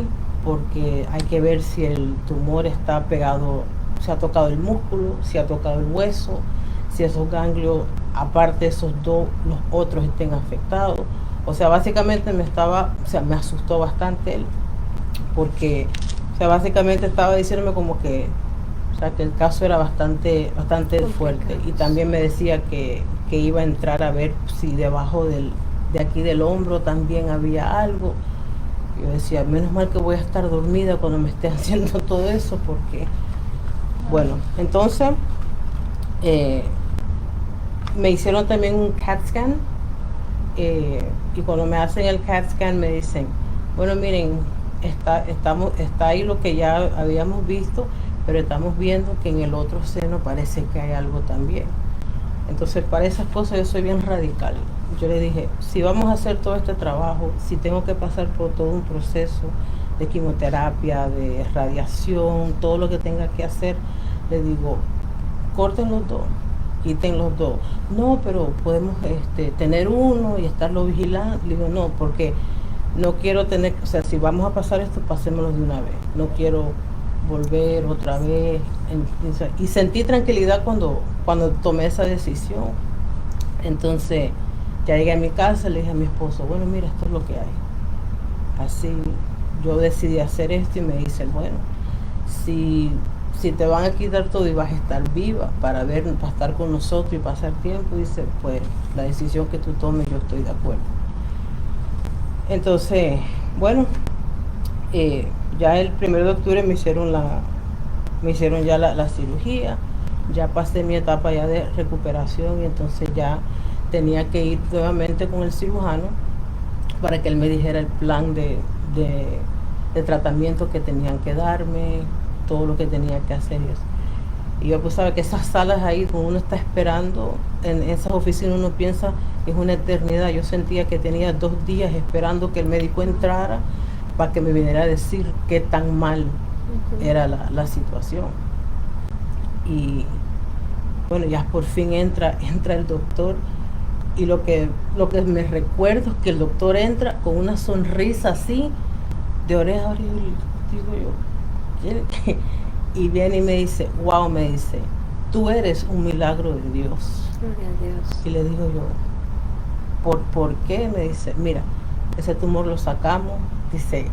porque hay que ver si el tumor está pegado, si ha tocado el músculo, si ha tocado el hueso, si esos ganglios, aparte de esos 2, los otros estén afectados. Básicamente me asustó bastante él, porque básicamente estaba diciéndome como que el caso era bastante fuerte, y también me decía que iba a entrar a ver si debajo de aquí del hombro también había algo. Yo decía, menos mal que voy a estar dormida cuando me esté haciendo todo eso, porque bueno, entonces me hicieron también un CAT scan, y cuando me hacen el CAT scan me dicen, bueno, miren, está ahí lo que ya habíamos visto, pero estamos viendo que en el otro seno parece que hay algo también. Entonces, para esas cosas yo soy bien radical. Yo le dije, si vamos a hacer todo este trabajo, si tengo que pasar por todo un proceso de quimioterapia, de radiación, todo lo que tenga que hacer, le digo, corten los dos, quiten los dos. No, pero podemos tener uno y estarlo vigilando. Le digo, no, porque no quiero tener, o sea, si vamos a pasar esto, pasémoslo de una vez. No quiero volver otra vez. Y sentí tranquilidad cuando tomé esa decisión. Entonces, ya llegué a mi casa, le dije a mi esposo, bueno, mira, esto es lo que hay. Así yo decidí hacer esto y me dice, bueno, si te van a quitar todo y vas a estar viva para estar con nosotros y pasar tiempo, dice, pues la decisión que tú tomes, yo estoy de acuerdo. Entonces, bueno, ya el 1 de octubre me hicieron ya la cirugía, ya pasé mi etapa ya de recuperación y entonces ya tenía que ir nuevamente con el cirujano para que él me dijera el plan de tratamiento que tenían que darme, todo lo que tenía que hacer y eso. Y yo pues sabe que esas salas ahí, cuando uno está esperando, en esas oficinas uno piensa que es una eternidad. Yo sentía que tenía 2 días esperando que el médico entrara para que me viniera a decir qué tan mal era la situación. Y bueno, ya por fin entra el doctor y lo que me recuerdo es que el doctor entra con una sonrisa así, de oreja a oreja, digo yo, y viene y me dice, wow, me dice, tú eres un milagro de Dios. Gloria a Dios. Y le digo yo, ¿por qué? Me dice, mira, ese tumor lo sacamos, dice,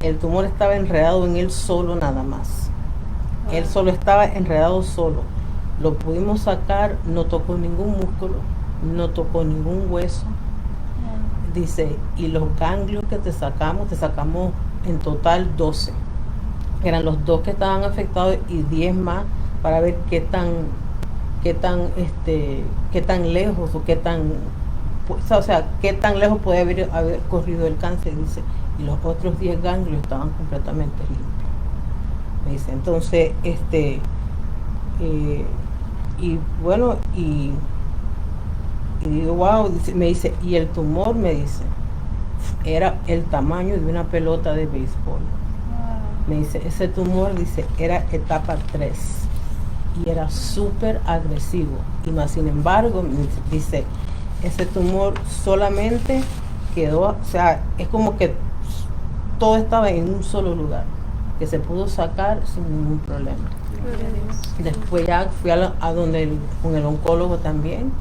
el tumor estaba enredado en él solo nada más. Wow. Él solo estaba enredado solo. Lo pudimos sacar, no tocó ningún músculo, no tocó ningún hueso. Dice, y los ganglios que te sacamos en total 12. Eran los 2 que estaban afectados y 10 más para ver qué tan lejos o qué tan lejos puede haber corrido el cáncer, dice, y los otros 10 ganglios estaban completamente limpios. Me dice, entonces, y bueno, y digo, wow, me dice, y el tumor, me dice, era el tamaño de una pelota de béisbol. Wow. Me dice, ese tumor, dice, era etapa 3 y era súper agresivo. Y más sin embargo, dice, ese tumor solamente quedó, o sea, es como que todo estaba en un solo lugar, que se pudo sacar sin ningún problema. Después ya fui con el oncólogo también.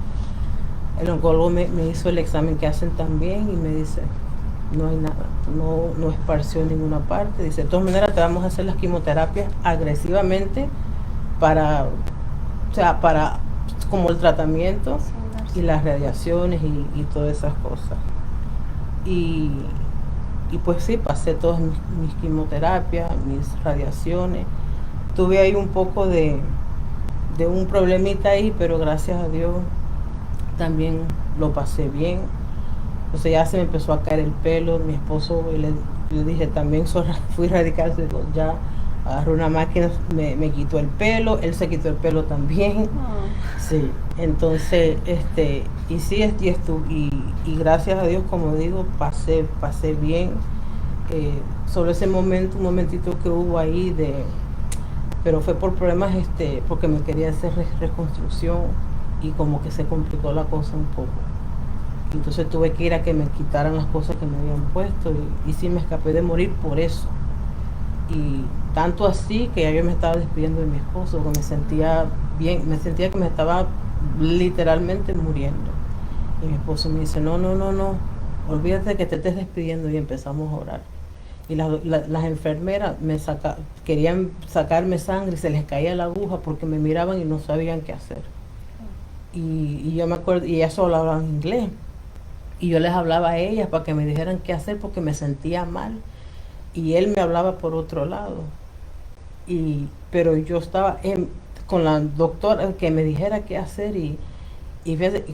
El oncólogo me hizo el examen que hacen también y me dice, no hay nada, no esparció en ninguna parte. Dice, de todas maneras te vamos a hacer las quimioterapias agresivamente para como el tratamiento y las radiaciones y todas esas cosas. Y pues sí, pasé todas mis quimioterapias, mis radiaciones. Tuve ahí un poco de un problemita ahí, pero gracias a Dios también lo pasé bien. Entonces ya se me empezó a caer el pelo. Mi esposo, le dije también, fui radical, ya agarré una máquina, me quitó el pelo, él se quitó el pelo también. Sí, entonces y sí, y gracias a Dios, como digo, pasé bien. Solo ese momento, un momentito que hubo ahí pero fue por problemas, porque me quería hacer reconstrucción y como que se complicó la cosa un poco. Entonces tuve que ir a que me quitaran las cosas que me habían puesto y sí me escapé de morir por eso. Y tanto así que ya yo me estaba despidiendo de mi esposo, porque me sentía bien, me sentía que me estaba literalmente muriendo. Y mi esposo me dice, no, olvídate que te estés despidiendo, y empezamos a orar. Y las enfermeras querían sacarme sangre y se les caía la aguja porque me miraban y no sabían qué hacer. Y yo me acuerdo, y ellas solo hablaban inglés. Y yo les hablaba a ellas para que me dijeran qué hacer porque me sentía mal. Y él me hablaba por otro lado. Pero yo estaba con la doctora que me dijera qué hacer. Y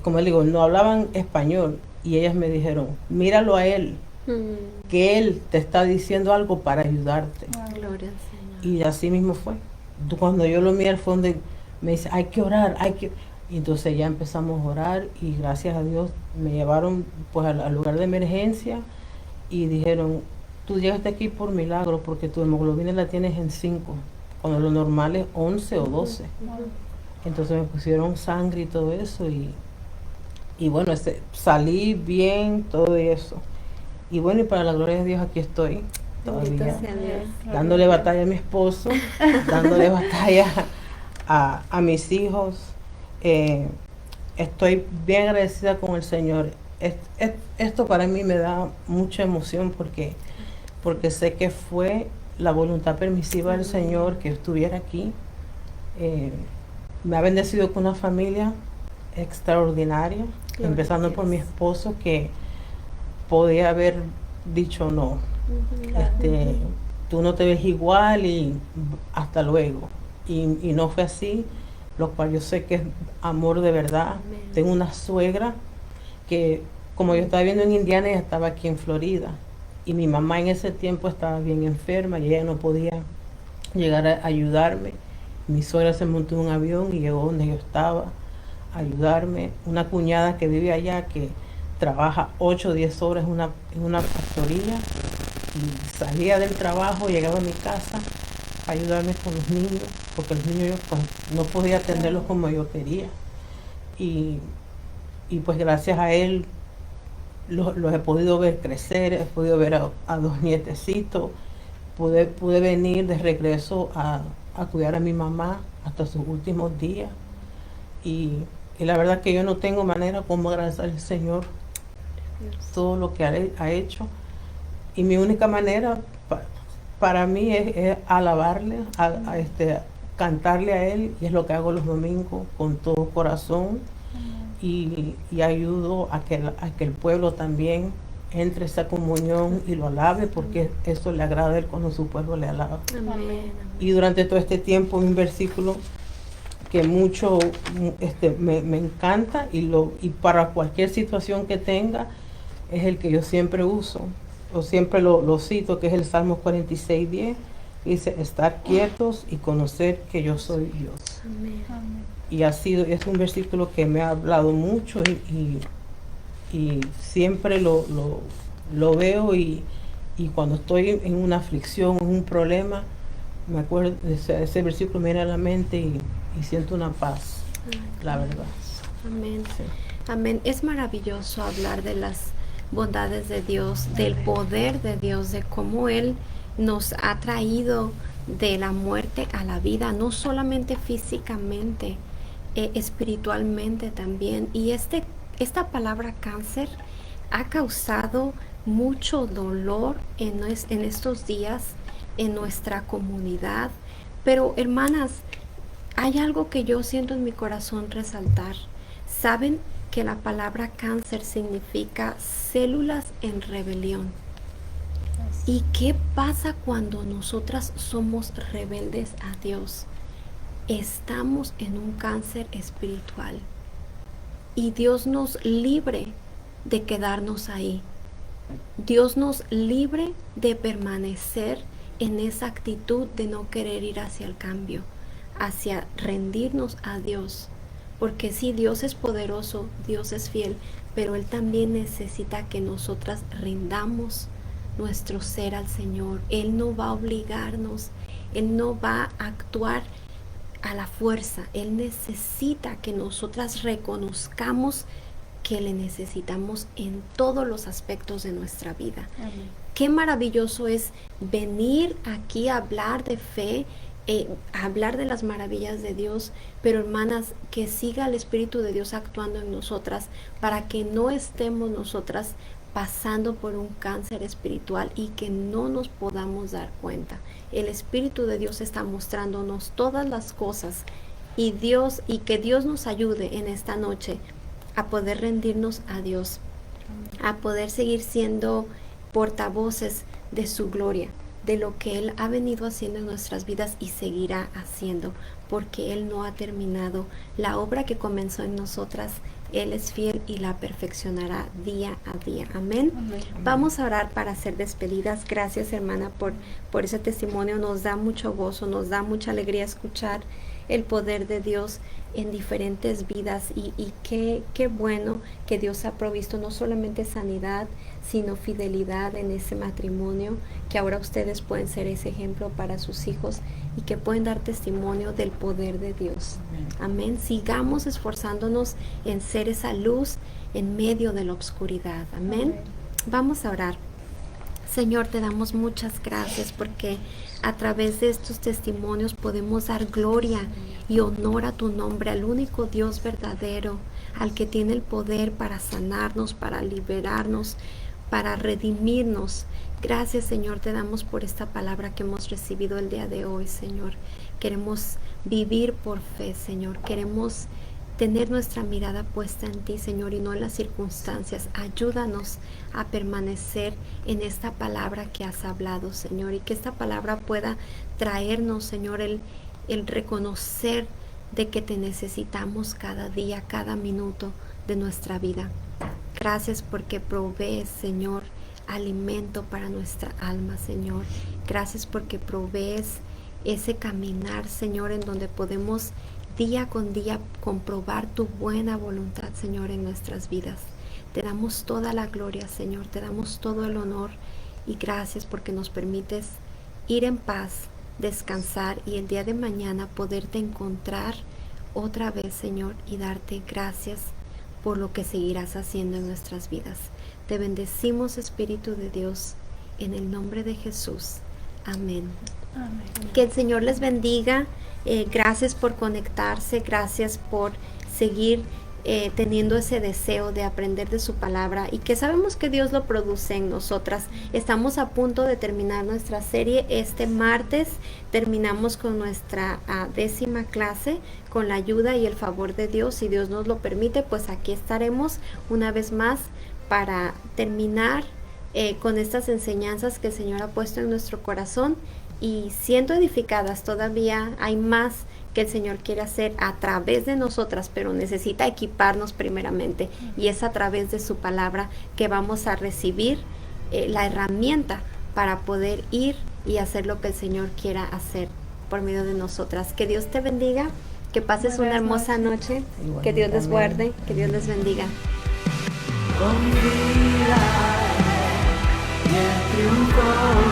como le digo, no hablaban español. Y ellas me dijeron, míralo a él, que él te está diciendo algo para ayudarte. Gloria al Señor. Y así mismo fue. Cuando yo lo miré al fondo, me dice, hay que orar, Y entonces ya empezamos a orar y gracias a Dios me llevaron pues al lugar de emergencia y dijeron, tú llegaste aquí por milagro porque tu hemoglobina la tienes en 5, cuando lo normal es 11 o 12. Entonces me pusieron sangre y todo eso y bueno, salí bien, todo eso. Y bueno, y para la gloria de Dios aquí estoy Bendito todavía, sea Dios. dándole batalla a mi esposo, dándole batalla a mis hijos. Estoy bien agradecida con el Señor. Esto para mí me da mucha emoción porque sé que fue la voluntad permisiva del Señor que estuviera aquí. Me ha bendecido con una familia extraordinaria, Gloria empezando a por mi Dios. esposo, que podía haber dicho no. Tú no te ves igual y hasta luego. Y no fue así, lo cual yo sé que es amor de verdad. Amén. Tengo una suegra que, como yo estaba viviendo en Indiana, ella estaba aquí en Florida. Y mi mamá en ese tiempo estaba bien enferma y ella no podía llegar a ayudarme. Mi suegra se montó en un avión y llegó donde yo estaba a ayudarme. Una cuñada que vive allá, que trabaja 8 o 10 horas en una factoría, y salía del trabajo, llegaba a mi casa a ayudarme con los niños, porque los niños yo pues no podía atenderlos como yo quería. Y pues gracias a él los he podido ver crecer, he podido ver a 2 nietecitos, pude venir de regreso a cuidar a mi mamá hasta sus últimos días. Y la verdad que yo no tengo manera como agradecer al Señor todo lo que ha hecho. Y mi única manera para mí es alabarle, cantarle a Él, y es lo que hago los domingos con todo corazón. Y ayudo a que el pueblo también entre esa comunión y lo alabe, porque eso le agrada a Él cuando su pueblo le alaba. Amén. Y durante todo este tiempo un versículo que mucho me encanta y para cualquier situación que tenga es el que yo siempre uso, o siempre lo cito, que es el Salmo 46:10, que dice: estar quietos y conocer que yo soy Dios. Amén. Y es un versículo que me ha hablado mucho y siempre lo veo, y cuando estoy en una aflicción, en un problema, me acuerdo, ese versículo me viene a la mente y siento una paz, la verdad. Amén. Sí. Amén. Es maravilloso hablar de las bondades de Dios, del poder de Dios, de cómo Él nos ha traído de la muerte a la vida, no solamente físicamente, espiritualmente también. Y esta palabra cáncer ha causado mucho dolor en estos días en nuestra comunidad. Pero hermanas, hay algo que yo siento en mi corazón resaltar. ¿Saben que la palabra cáncer significa células en rebelión? ¿Y qué pasa cuando nosotras somos rebeldes a Dios? Estamos en un cáncer espiritual. Y Dios nos libre de quedarnos ahí. Dios nos libre de permanecer en esa actitud de no querer ir hacia el cambio, hacia rendirnos a Dios. Porque sí, Dios es poderoso, Dios es fiel, pero Él también necesita que nosotras rindamos nuestro ser al Señor. Él no va a obligarnos, Él no va a actuar a la fuerza. Él necesita que nosotras reconozcamos que le necesitamos en todos los aspectos de nuestra vida. Amén. Qué maravilloso es venir aquí a hablar de fe, a hablar de las maravillas de Dios, pero hermanas, que siga el Espíritu de Dios actuando en nosotras para que no estemos nosotras pasando por un cáncer espiritual y que no nos podamos dar cuenta. El Espíritu de Dios está mostrándonos todas las cosas, y que Dios nos ayude en esta noche a poder rendirnos a Dios, a poder seguir siendo portavoces de su gloria, de lo que Él ha venido haciendo en nuestras vidas y seguirá haciendo, porque Él no ha terminado la obra que comenzó en nosotras. Él es fiel y la perfeccionará día a día. Amén. Amén. Vamos a orar para ser despedidas. Gracias, hermana, por ese testimonio. Nos da mucho gozo, nos da mucha alegría escuchar el poder de Dios en diferentes vidas y qué bueno que Dios ha provisto no solamente sanidad, sino fidelidad en ese matrimonio, que ahora ustedes pueden ser ese ejemplo para sus hijos y que pueden dar testimonio del poder de Dios. Amén. Sigamos esforzándonos en ser esa luz en medio de la oscuridad. Amén. Vamos a orar. Señor, te damos muchas gracias porque a través de estos testimonios podemos dar gloria y honor a tu nombre, al único Dios verdadero, al que tiene el poder para sanarnos, para liberarnos, para redimirnos. Gracias, Señor, te damos por esta palabra que hemos recibido el día de hoy, Señor. Queremos vivir por fe, Señor. Queremos tener nuestra mirada puesta en ti, Señor, y no en las circunstancias. Ayúdanos a permanecer en esta palabra que has hablado, Señor, y que esta palabra pueda traernos, Señor, el reconocer de que te necesitamos cada día, cada minuto de nuestra vida. Gracias porque provees, Señor, alimento para nuestra alma, Señor. Gracias porque provees ese caminar, Señor, en donde podemos día con día comprobar tu buena voluntad, Señor, en nuestras vidas. Te damos toda la gloria, Señor, te damos todo el honor y gracias porque nos permites ir en paz, descansar y el día de mañana poderte encontrar otra vez, Señor, y darte gracias por lo que seguirás haciendo en nuestras vidas. Te bendecimos, Espíritu de Dios, en el nombre de Jesús. Amén. Amén. Que el Señor les bendiga. Gracias por conectarse, gracias por seguir teniendo ese deseo de aprender de su palabra y que sabemos que Dios lo produce en nosotras. Estamos a punto de terminar nuestra serie. Este martes terminamos con nuestra 10ª clase con la ayuda y el favor de Dios. Si Dios nos lo permite, pues aquí estaremos una vez más para terminar con estas enseñanzas que el Señor ha puesto en nuestro corazón. Y siendo edificadas, todavía hay más que el Señor quiere hacer a través de nosotras, pero necesita equiparnos primeramente. Y es a través de su palabra que vamos a recibir la herramienta para poder ir y hacer lo que el Señor quiera hacer por medio de nosotras. Que Dios te bendiga, que pases una hermosa noche, que Dios les guarde, que Dios les bendiga. Con vida y el triunfo.